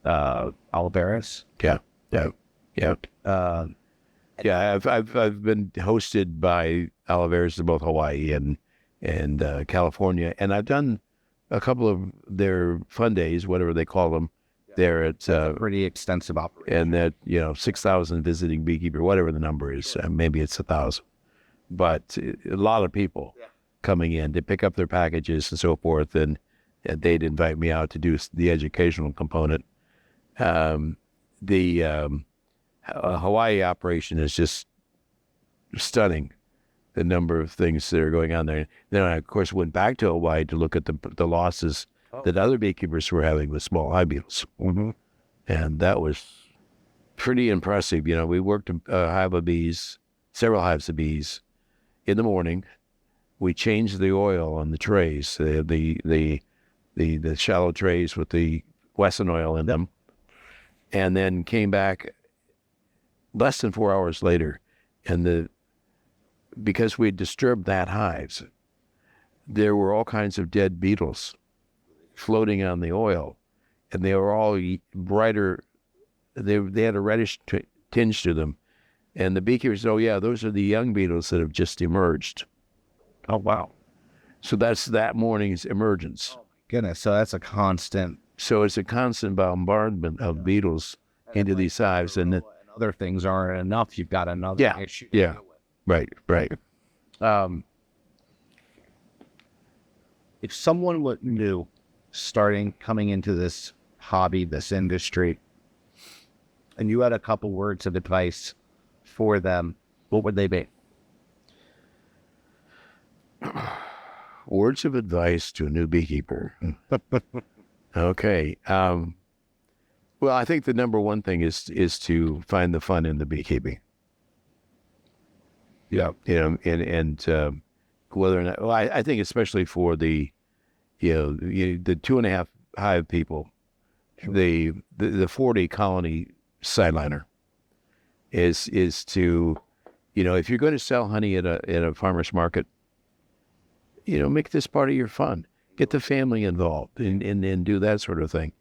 Oliveras. Yeah. I've been hosted by Oliveras to both Hawaii and California, and I've done a couple of their fun days, whatever they call them. There at Pretty extensive operation. and that 6,000 visiting beekeeper, whatever the number is, maybe it's 1,000, but a lot of people coming in to pick up their packages and so forth, and they'd invite me out to do the educational component. The Hawaii operation is just stunning, the number of things that are going on there. Then I, of course, went back to Hawaii to look at the losses that other beekeepers were having with small hive beetles. Mm-hmm. And that was pretty impressive. We worked a hive of bees, several hives of bees. In the morning, we changed the oil on the trays, the shallow trays with the Wesson oil in them, and then came back less than 4 hours later. And because we disturbed that hives, there were all kinds of dead beetles floating on the oil, and they were all brighter. They had a reddish tinge to them, and the beekeepers said, "Oh yeah, those are the young beetles that have just emerged." Oh, wow. So that's that morning's emergence. Oh, my goodness. So that's a constant. So it's a constant bombardment of beetles into these hives, and other things aren't enough. You've got another issue. Yeah. Right. If someone knew, coming into this hobby, this industry, and you had a couple words of advice for them, what would they be? Words of advice to a new beekeeper. Okay. Well, I think the number one thing is to find the fun in the beekeeping. Yeah. Whether or not, well, I think especially for the, the 2.5 hive people, the 40 colony sideliner is to, if you're going to sell honey at a farmer's market, make this part of your fun. Get the family involved and do that sort of thing.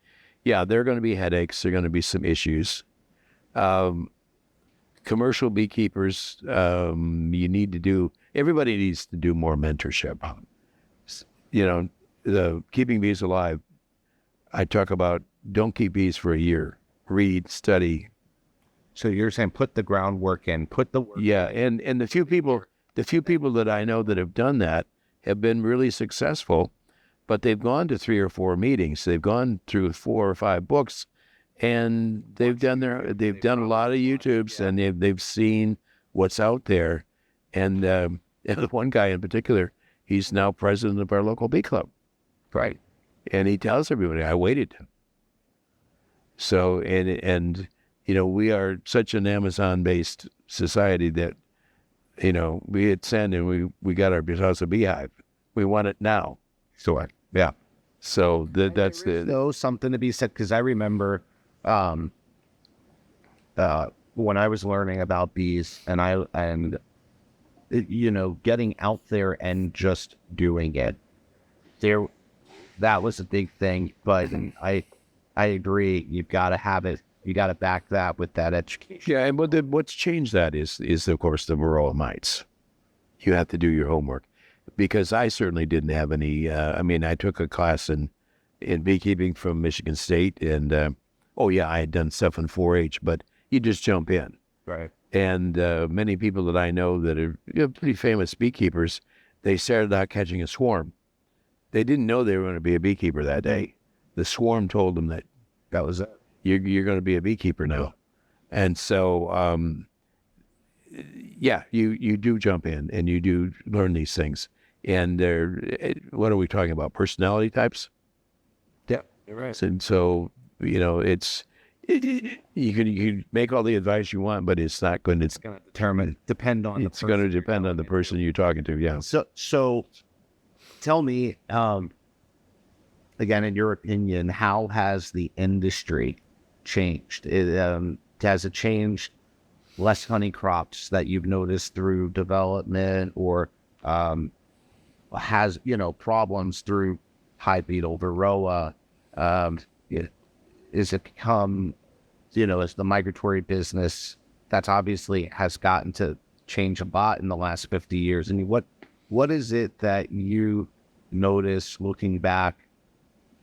Yeah, there are going to be headaches. There are going to be some issues. Commercial beekeepers, everybody needs to do more mentorship. The keeping bees alive, I talk about don't keep bees for a year. Read, study. So you're saying put the groundwork in, put the work. Yeah, and the few people that I know that have done that have been really successful, but they've gone to 3 or 4 meetings. They've gone through 4 or 5 books, and they've done a lot of YouTubes, and they've seen what's out there. And the one guy in particular, he's now president of our local bee club. Right. And he tells everybody, I waited. So, and we are such an Amazon-based society that, we hit send and we got our house a beehive. We want it now. Sure. Yeah. So that's something to be said, because I remember when I was learning about bees and getting out there and just doing it. That was a big thing, but I agree. You've got to have it. You got to back that with that education. Yeah, and what's changed that is of course the varroa mites. You have to do your homework, because I certainly didn't have any. I took a class in beekeeping from Michigan State, and I had done stuff in 4-H, but you just jump in. Right. And many people that I know that are pretty famous beekeepers, they started out catching a swarm. They didn't know they were going to be a beekeeper that day. The swarm told them that was it. You're going to be a beekeeper now. And so, you do jump in and you do learn these things. And what are we talking about? Personality types? Yeah, you're right. And so, you can make all the advice you want, but it's not going to. It's going to depend on. It's going to depend on the person you're talking to. Yeah. So, tell me, again, in your opinion, how has the industry changed? Has it changed? Less honey crops that you've noticed through development, or has problems through hive beetle, varroa? Is it become, as the migratory business that's obviously has gotten to change a lot in the last 50 years? I mean, what is it that you notice looking back?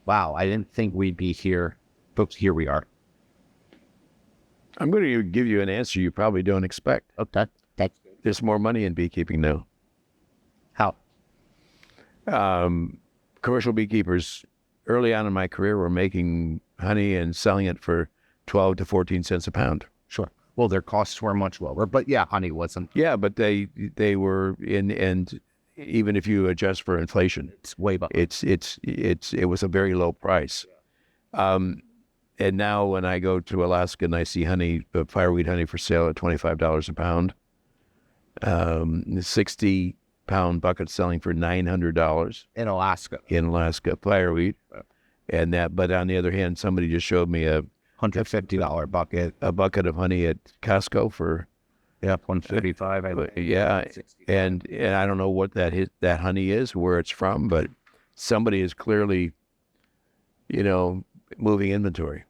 Wow, I didn't think we'd be here, but here we are. I'm going to give you an answer you probably don't expect. Okay. There's more money in beekeeping now. How? Commercial beekeepers early on in my career were making honey and selling it for 12 to 14 cents a pound. Sure. Well, their costs were much lower, but yeah, honey wasn't. Yeah, but they were and even if you adjust for inflation, it's way up. It was a very low price. And now when I go to Alaska and I see honey, fireweed honey for sale at $25 a pound, 60-pound bucket selling for $900 in Alaska. Fireweed, but on the other hand, somebody just showed me a $150 bucket, a bucket of honey at Costco for $135. And I don't know what that honey is, where it's from, but somebody is clearly, moving inventory.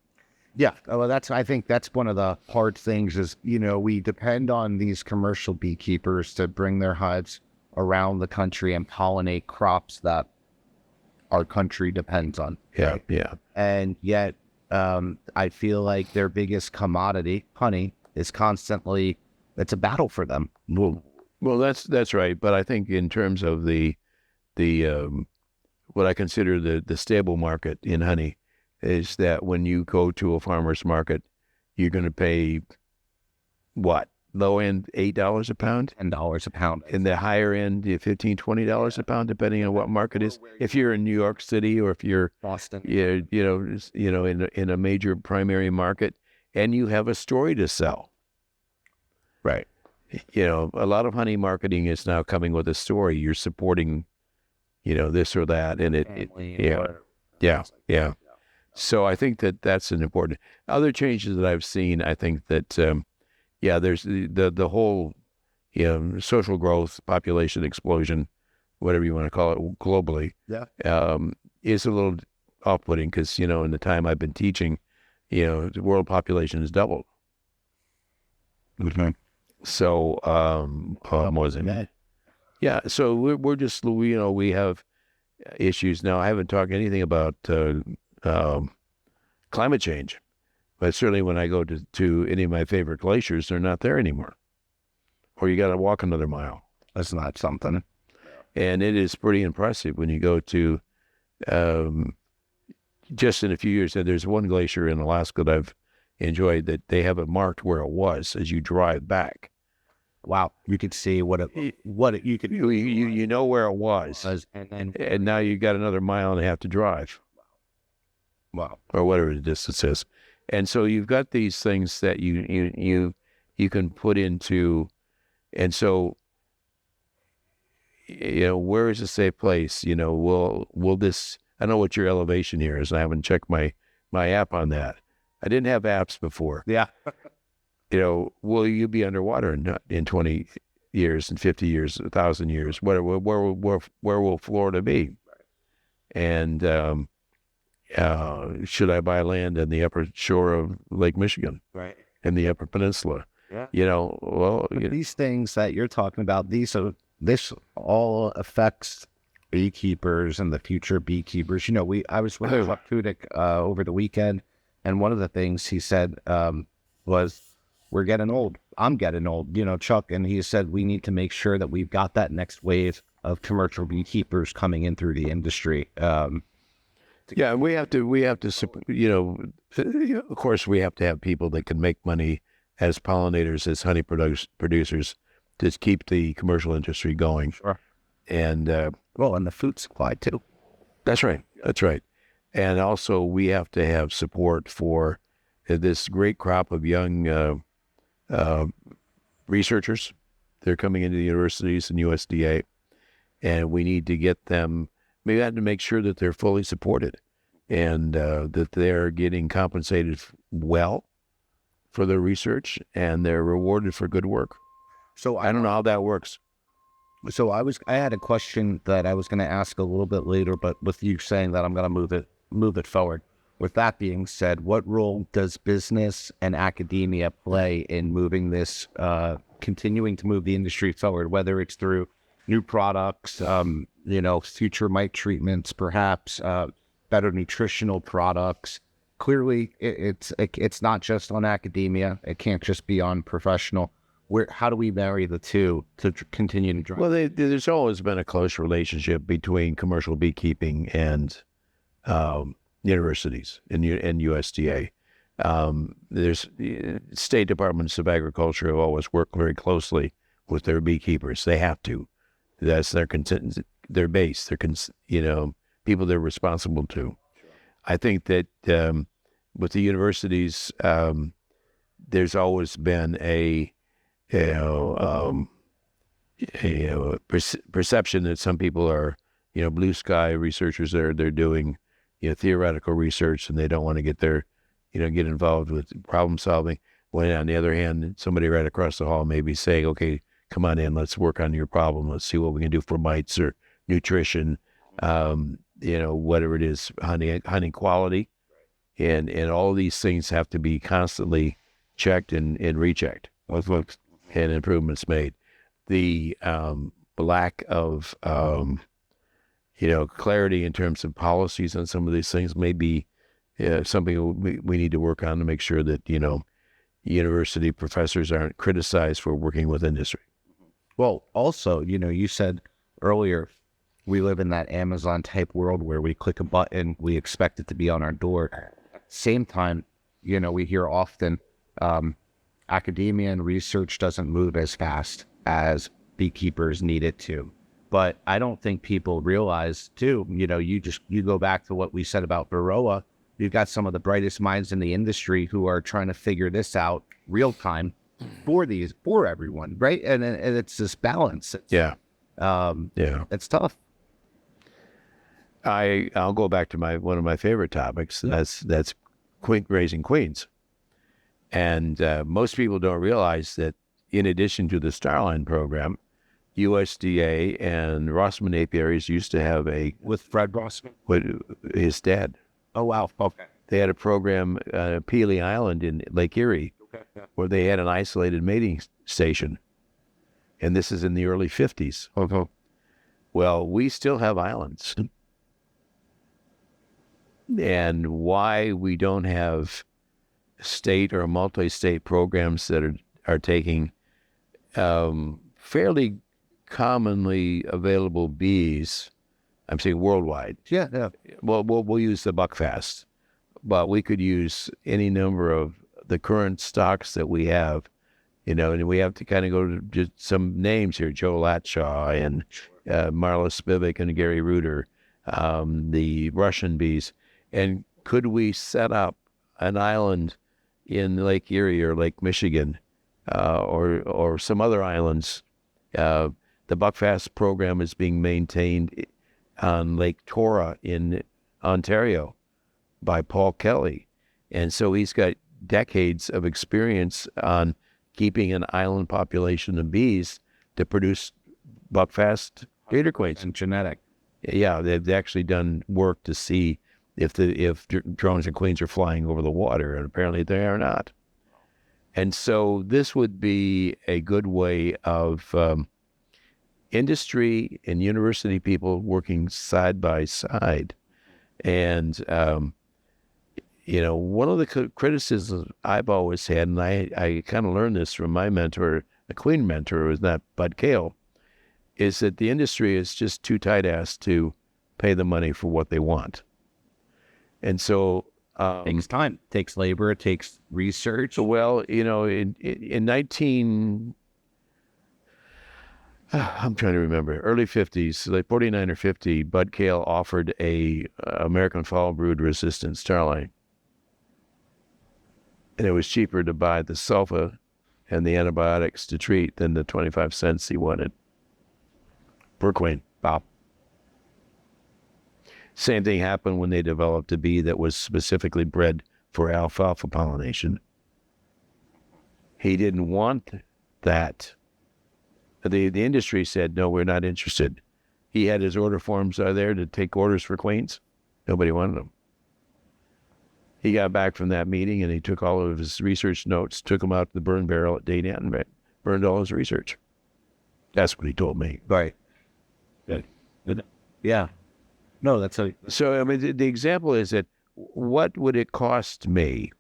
Yeah, well, I think that's one of the hard things is, we depend on these commercial beekeepers to bring their hives around the country and pollinate crops that our country depends on. Yeah, right? yeah. And yet, I feel like their biggest commodity, honey, is constantly, it's a battle for them. Well, that's right. But I think in terms of the what I consider the stable market in honey, is that when you go to a farmer's market, you're going to pay what? Low end, $8 a pound? $10 a pound. In the higher end, $15, $20 a pound, depending on what market is. If you're in New York City or if you're Boston, in a major primary market, and you have a story to sell. Right. a lot of honey marketing is now coming with a story. You're supporting, this or that, and yeah. So I think that that's an important. Other changes that I've seen, I think that, there's the whole, social growth, population explosion, whatever you want to call it globally, is a little off-putting because, in the time I've been teaching, the world population has doubled. Okay. So, was it? Yeah. So we're just, we have issues now. I haven't talked anything about climate change, but certainly when I go to any of my favorite glaciers, they're not there anymore, or you got to walk another mile. That's not something. And it is pretty impressive when you go to, just in a few years, and there's one glacier in Alaska that I've enjoyed that they have it marked where it was as you drive back. Wow, you could see you could you know where it was, and now you got another mile and a half to drive. Wow, or whatever the distance is, and so you've got these things that you can put into, and so where is a safe place? Will this? I know what your elevation here is. I haven't checked my app on that. I didn't have apps before. Yeah. Will you be underwater in 20 years and 50 years, 1,000 years? Where will Florida be? And should I buy land in the upper shore of Lake Michigan? Right. In the Upper Peninsula? Yeah. These things that you're talking about, this all affects beekeepers and the future beekeepers. I was with Chuck Kudik over the weekend, and one of the things he said was, we're getting old. I'm getting old, Chuck. And he said, we need to make sure that we've got that next wave of commercial beekeepers coming in through the industry. We have to, of course, we have to have people that can make money as pollinators, as honey producers, to keep the commercial industry going. Sure. And, and the food supply too. That's right. And also we have to have support for this great crop of young researchers. They're coming into the universities and USDA, and we need to get them, maybe have to make sure that they're fully supported and that they're getting compensated well for their research and they're rewarded for good work. So I don't know how that works. So I had a question that I was going to ask a little bit later, but with you saying that, I'm going to move it forward. With that being said, what role does business and academia play in moving this, continuing to move the industry forward, whether it's through new products, future mite treatments, perhaps better nutritional products? Clearly, it's not just on academia. It can't just be on professional. How do we marry the two to continue to drive? Well, there's always been a close relationship between commercial beekeeping and universities and USDA. There's state departments of agriculture have always worked very closely with their beekeepers. They have to. That's their base. They're people they're responsible to. Sure. I think that with the universities, there's always been a perception that some people are, blue sky researchers. They're doing, theoretical research, and they don't want to get get involved with problem solving. When on the other hand, somebody right across the hall may be saying, "Okay, come on in, let's work on your problem. Let's see what we can do for mites or nutrition, whatever it is, honey quality," and all of these things have to be constantly checked and rechecked. And improvements made. The lack of clarity in terms of policies on some of these things may be something we need to work on to make sure that university professors aren't criticized for working with industry. Well, also, you said earlier, we live in that Amazon type world where we click a button, we expect it to be on our door. Same time, we hear often academia and research doesn't move as fast as beekeepers need it to. But I don't think people realize too, you go back to what we said about Varroa. You've got some of the brightest minds in the industry who are trying to figure this out real time for everyone, right? And it's this balance. Yeah. Um, Yeah. it's tough. I'll go back to one of my favorite topics. That's raising queens. And most people don't realize that in addition to the Starline program, USDA and Rossman apiaries used to have With Fred Rossman? with his dad. Oh, wow. Okay. They had a program, Pelee Island in Lake Erie, where they had an isolated mating station. And this is in the early 50s. Okay. Well, we still have islands. And why we don't have state or multi-state programs that are taking fairly commonly available bees, I'm saying worldwide. Yeah, yeah. Well, we'll use the buckfast, but we could use any number of the current stocks that we have, and we have to kind of go to just some names here, Joe Latshaw and Marla Spivak and Gary Reuter, the Russian bees. And could we set up an island in Lake Erie or Lake Michigan or some other islands? The buckfast program is being maintained on Lake Tora in Ontario by Paul Kelly. And so he's got decades of experience on keeping an island population of bees to produce buckfast gator queens. And genetic. Yeah, they've actually done work to see if drones and queens are flying over the water, and apparently they are not. And so this would be a good way of industry and university people working side by side. And, one of the criticisms I've always had, and I kind of learned this from my mentor, a queen mentor, who was not Bud Kale, is that the industry is just too tight-assed to pay the money for what they want. And so It takes time. It takes labor. It takes research. well, in 19, I'm trying to remember, early 50s, like 49 or 50, Bud Kale offered a American foul brood resistant Starline. And it was cheaper to buy the sulfa and the antibiotics to treat than the 25 cents he wanted per queen. Wow. Same thing happened when they developed a bee that was specifically bred for alfalfa pollination. He didn't want that. The industry said, no, we're not interested. He had his order forms there to take orders for queens. Nobody wanted them. He got back from that meeting and he took all of his research notes, took them out to the burn barrel at Dayton and burned all his research. That's what he told me. Right. Good. Yeah. No, that's a... So, I mean, the example is that what would it cost me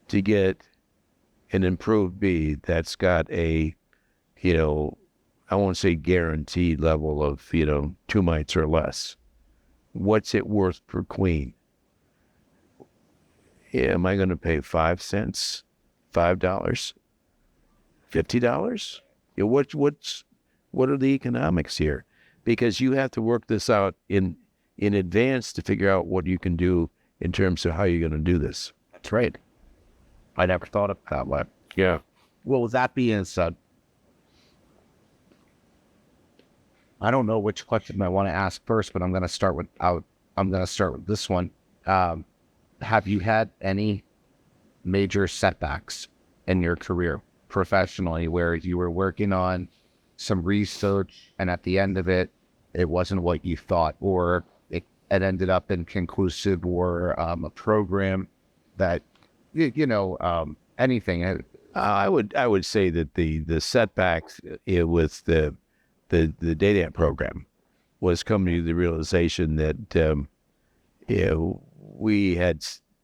to get an improved bee that's got a, I won't say guaranteed level of, 2 mites or less? What's it worth per queen? Yeah, am I going to pay 5 cents, $5, $50? What are the economics here? Because you have to work this out in advance to figure out what you can do in terms of how you're going to do this. That's right. I never thought of it that way. Yeah. Well, with that being said, I don't know which question I want to ask first, but I'm going to start with this one. Have you had any major setbacks in your career professionally where you were working on some research and at the end of it, it wasn't what you thought, or it ended up inconclusive, or a program that, anything? I would say that the setbacks with the data amp program was coming to the realization that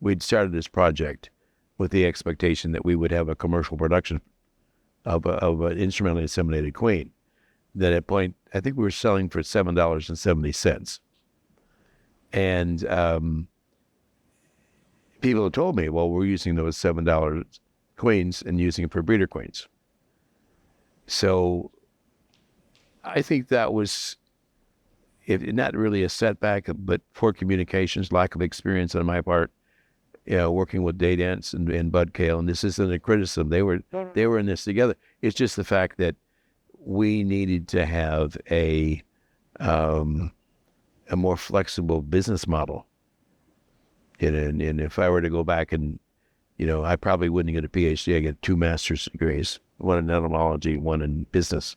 we'd started this project with the expectation that we would have a commercial production of an instrumentally inseminated queen. That at point, I think we were selling for $7.70. And people have told me, well, we're using those $7 queens and using it for breeder queens. So I think that was, if not really a setback, but poor communications, lack of experience on my part, working with date ants and bud kale, and this isn't a criticism. They were in this together. It's just the fact that we needed to have a more flexible business model. And if I were to go back and, I probably wouldn't get a PhD. I get 2 master's degrees, one in entomology, one in business.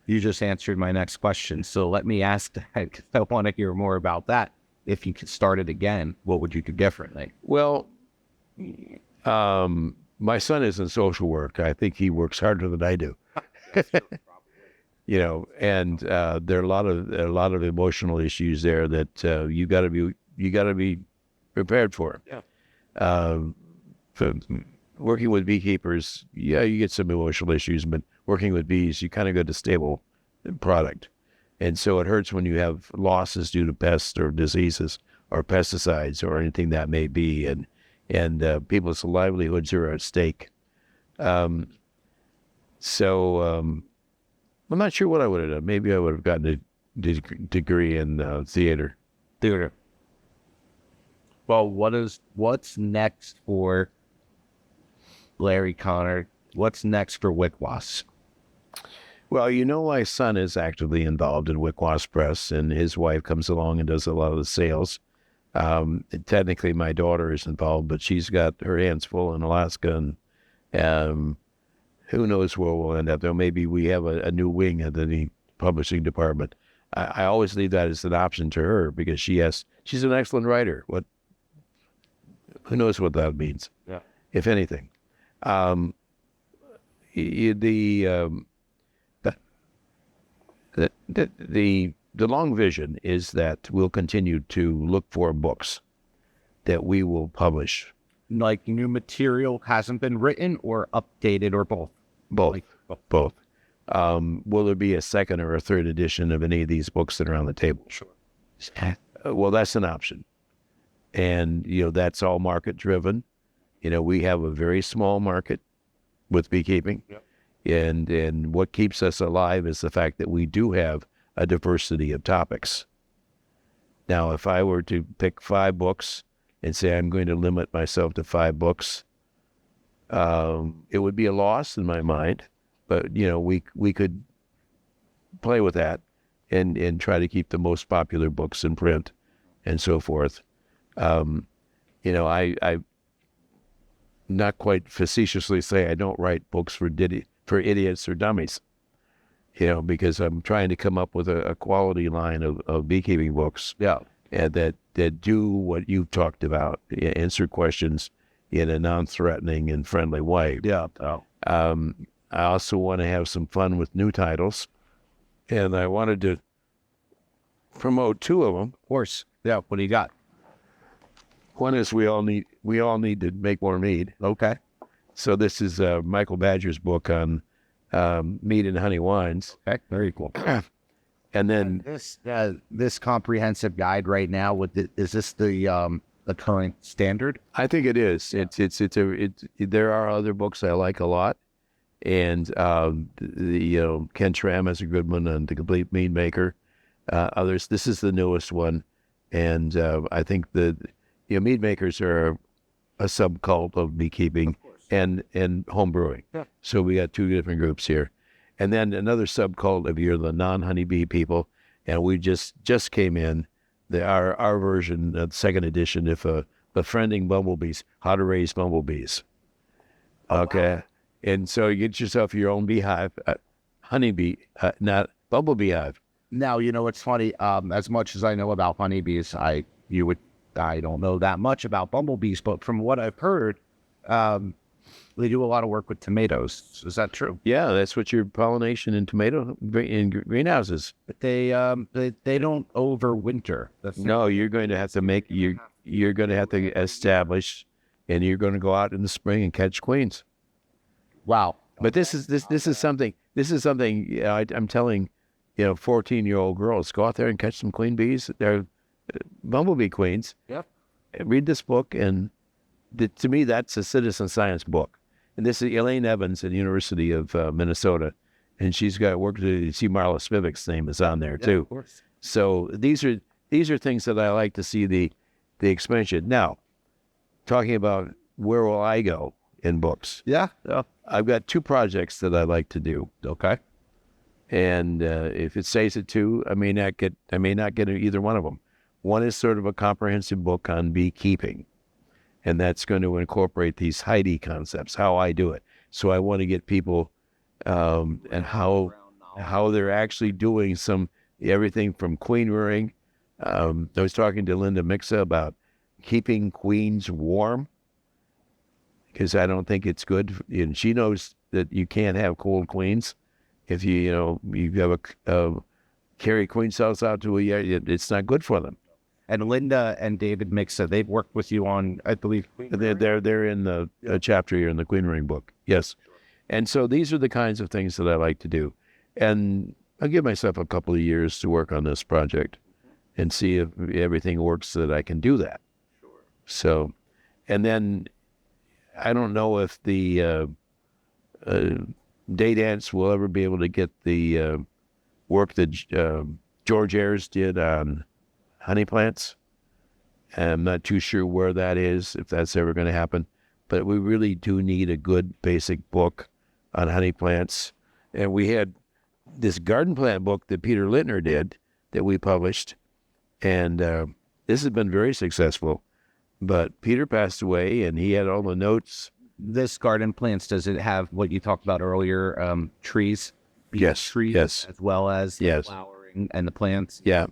You just answered my next question. So let me ask that, because I want to hear more about that. If you could start it again, what would you do differently? Well, my son is in social work. I think he works harder than I do. And there are a lot of emotional issues there that you got to be prepared for. Yeah. So working with beekeepers, you get some emotional issues, but working with bees, you kind of get a stable product. And so it hurts when you have losses due to pests or diseases or pesticides or anything that may be, and people's livelihoods are at stake. I'm not sure what I would have done. Maybe I would have gotten a degree in theater. Well, what's next for Larry Connor? What's next for Wicwas? Well, my son is actively involved in Wicwas Press, and his wife comes along and does a lot of the sales. Technically, my daughter is involved, but she's got her hands full in Alaska, and who knows where we'll end up. Though maybe we have a new wing at the publishing department. I always leave that as an option to her because she's an excellent writer. Who knows what that means? Yeah. If anything. The long vision is that we'll continue to look for books that we will publish. Like new material hasn't been written or updated or both? Both. Both. Will there be a second or a third edition of any of these books that are on the table? Sure. Well, that's an option. And, that's all market driven. We have a very small market with beekeeping. Yep. And what keeps us alive is the fact that we do have a diversity of topics. Now, if I were to pick 5 books and say I'm going to limit myself to 5 books, it would be a loss in my mind. But, we could play with that and try to keep the most popular books in print and so forth. I not quite facetiously say I don't write books for idiots or dummies, because I'm trying to come up with a quality line of beekeeping books. Yeah. And that do what you've talked about, answer questions in a non-threatening and friendly way. Yeah. I also want to have some fun with new titles, and I wanted to promote 2 of them. Of course. Yeah. What do you got? One is we all need to make more mead. Okay. So this is Michael Badger's book on mead and honey wines. Okay. Very cool. And then this comprehensive guide right now, is this the current standard? I think it is. There are other books I like a lot, and Ken Schramm has a good one on The Complete Mead Maker. Others. This is the newest one, and I think mead makers are a subcult of beekeeping and home brewing. Yeah. So we got 2 different groups here. And then another subcult of you're the non-honeybee people, and we just came in our version, the 2nd edition, befriending bumblebees, how to raise bumblebees. Okay. Wow. And so you get yourself your own beehive, honeybee, not bumblebee hive. Now, it's funny, as much as I know about honeybees, I don't know that much about bumblebees, but from what I've heard, they do a lot of work with tomatoes. Is that true? Yeah, that's what your pollination in greenhouses. But they don't overwinter. No, you're going to have to you're going to have to establish, and you're going to go out in the spring and catch queens. Wow. But this is something I'm telling 14-year-old girls, go out there and catch some queen bees. They're bumblebee queens. Yep. Read this book, and to me, that's a citizen science book. And this is Elaine Evans at the University of Minnesota, and she's got work to do. You see Marla Spivak's name is on there too. Of course. So these are things that I like to see the expansion. Now, talking about where will I go in books. Yeah. I've got 2 projects that I like to do. Okay. And if it says it too, I may not get either one of them. One is sort of a comprehensive book on beekeeping, and that's going to incorporate these Heidi concepts, how I do it. So I want to get people and how they're actually doing everything from queen rearing. I was talking to Linda Mixa about keeping queens warm, because I don't think it's good. And she knows that you can't have cold queens. If you have carry queen cells out to a yard, it's not good for them. And Linda and David Mixa, they've worked with you on, I believe, They're in the chapter here in the queen ring book. Yes. And so these are the kinds of things that I like to do. And I'll give myself a couple of years to work on this project and see if everything works so that I can do that. Sure. So, and then I don't know if the Day Dance will ever be able to get the work that George Ayers did on honey plants. I'm not too sure where that is, if that's ever going to happen. But we really do need a good basic book on honey plants. And we had this garden plant book that Peter Littner did that we published. And this has been very successful. But Peter passed away, and he had all the notes. This garden plants, does it have what you talked about earlier, trees? Yes. Trees, yes. As well as yes. the flowering and the plants? Yeah.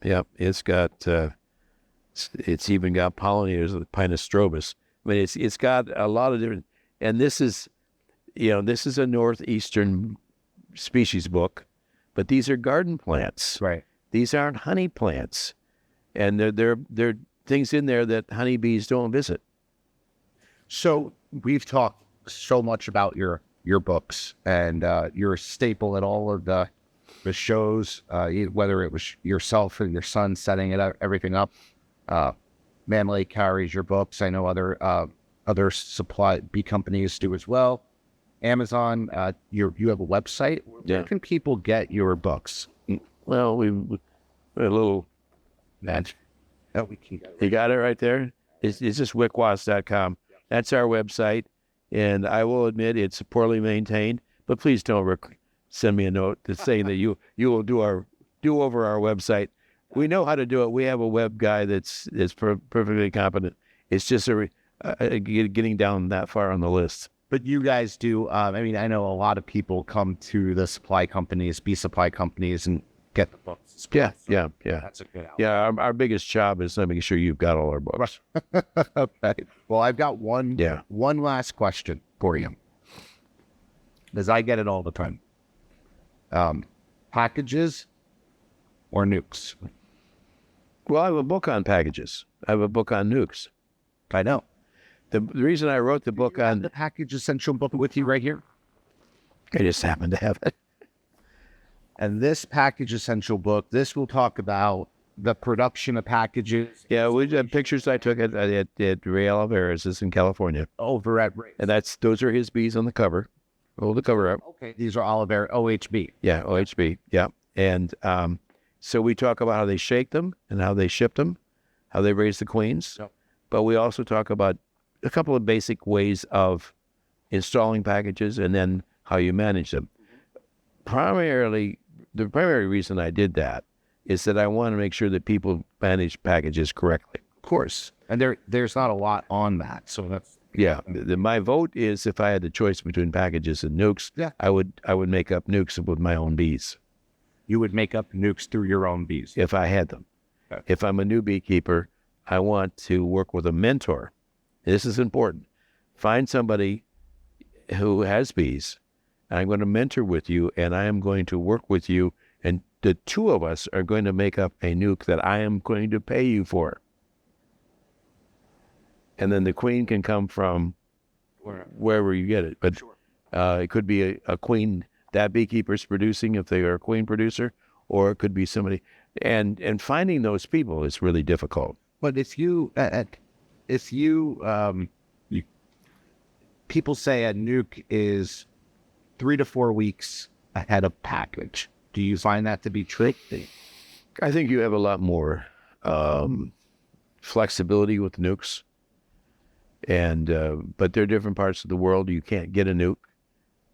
It's got, it's even got pollinators with Pinus strobus. I mean, it's got a lot of different, and this is a northeastern species book, but these are garden plants. Right. These aren't honey plants, and there are things in there that honeybees don't visit. So we've talked so much about your books, and you're a staple at all of the shows, whether it was yourself or your son setting everything up. Mann Lake carries your books. I know other supply bee companies do as well. Amazon, you have a website. Where can people get your books? Well, we a little match. Oh, we can get it. You got it right there. It's just wicwas.com. That's our website, and I will admit it's poorly maintained. But please don't send me a note that's saying that you will do over our website. We know how to do it. We have a web guy that's perfectly competent. It's just getting down that far on the list. But you guys do. I mean, I know a lot of people come to the supply companies, bee supply companies, and get the books. Yeah. That's a good outlet. Yeah, our biggest job is making sure you've got all our books. Okay. Well, I've got one last question for you, because I get it all the time. Packages or nukes? Well, I have a book on packages. I have a book on nukes. I know. The reason I wrote the book on the package essential book with you right here. I just happen to have it. And this package essential book, this will talk about the production of packages. Yeah, we have pictures I took at Ray Oliveras in California. Over at Ray. And those are his bees on the cover. Hold the cover up. Okay, these are Olivera OHB. Yeah, OHB. Yeah, and so we talk about how they shake them and how they ship them, how they raise the queens. Yep. But we also talk about a couple of basic ways of installing packages and then how you manage them. Primarily, the primary reason I did that is that I want to make sure that people manage packages correctly. Of course. And there's not a lot on that. So that's... Yeah. My vote is, if I had the choice between packages and nukes, I would make up nukes with my own bees. You would make up nukes through your own bees? If I had them. Okay. If I'm a new beekeeper, I want to work with a mentor. This is important. Find somebody who has bees. I'm going to mentor with you, and I am going to work with you, and the two of us are going to make up a nuke that I am going to pay you for. And then the queen can come from wherever you get it. But it could be a queen that beekeeper's producing if they are a queen producer, or it could be somebody. And finding those people is really difficult. But people say a nuke is 3 to 4 weeks ahead of package. Do you find that to be true? I think you have a lot more flexibility with nukes. And but there are different parts of the world you can't get a nuke.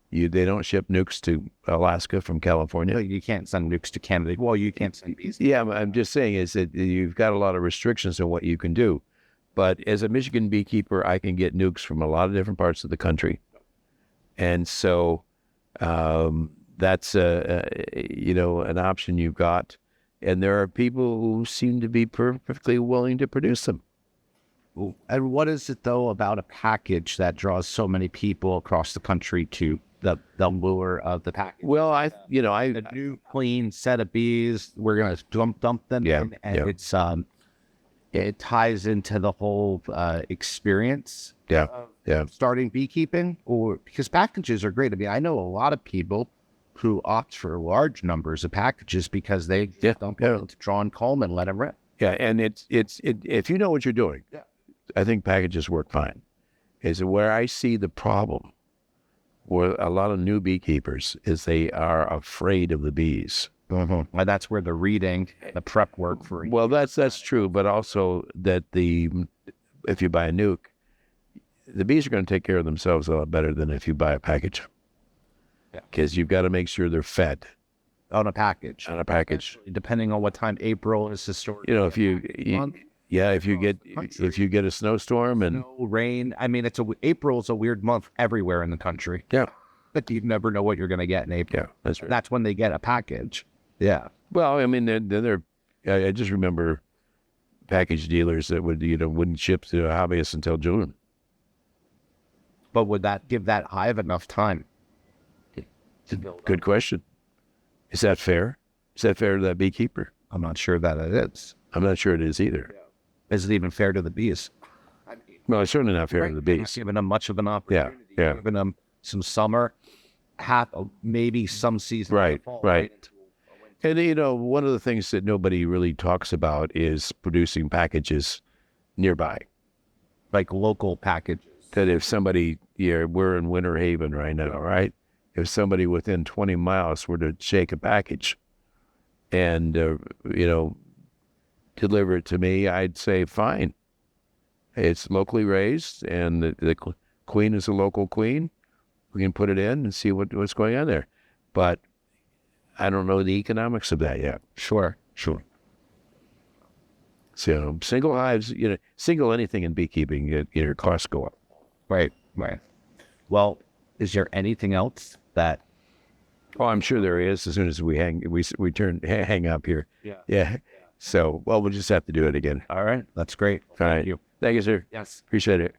They don't ship nukes to Alaska from California. You can't send nukes to Canada. Well, you can't send bees. Yeah, I'm just saying is that you've got a lot of restrictions on what you can do. But as a Michigan beekeeper, I can get nukes from a lot of different parts of the country. And so that's an option you've got. And there are people who seem to be perfectly willing to produce them. And what is it, though, about a package that draws so many people across the country to the lure of the package? Well, a new clean set of bees, we're going to dump them in, and it's it ties into the whole experience of starting beekeeping, or because packages are great. I mean, I know a lot of people who opt for large numbers of packages because they don't go to drawn comb and let them rip. Yeah, and it's if you know what you're doing, I think packages work fine. Is where I see the problem with a lot of new beekeepers is they are afraid of the bees. Well, that's where the reading, the prep work for. Well, that's true, but also that if you buy a nuke, the bees are going to take care of themselves a lot better than if you buy a package. Because you've got to make sure they're fed on a package. Especially depending on what time April is historically. If you get a snowstorm and rain. I mean, April is a weird month everywhere in the country. Yeah, but you never know what you're going to get in April. Yeah, that's right. That's when they get a package. Yeah. Well, I mean, I just remember package dealers that wouldn't ship to hobbyists until June. But would that give that hive enough time to build? Good question. Is that fair? Is that fair to that beekeeper? I'm not sure that it is. I'm not sure it is either. Yeah. Is it even fair to the bees? Well, it's certainly not fair to the bees. Not giving them much of an opportunity. Yeah. Giving them some summer, maybe some season. Right. Fall, Right. And, one of the things that nobody really talks about is producing packages nearby. Like local packages. That if somebody, we're in Winter Haven right now, right? If somebody within 20 miles were to shake a package and, deliver it to me, I'd say, fine. It's locally raised and the queen is a local queen. We can put it in and see what's going on there. But I don't know the economics of that yet. Sure. So single hives, single anything in beekeeping, your costs go up. Right. Well, is there anything else that? Oh, I'm sure there is. As soon as we hang up here. Yeah. So, we'll just have to do it again. All right. That's great. All right. Thank you. Thank you, sir. Yes. Appreciate it.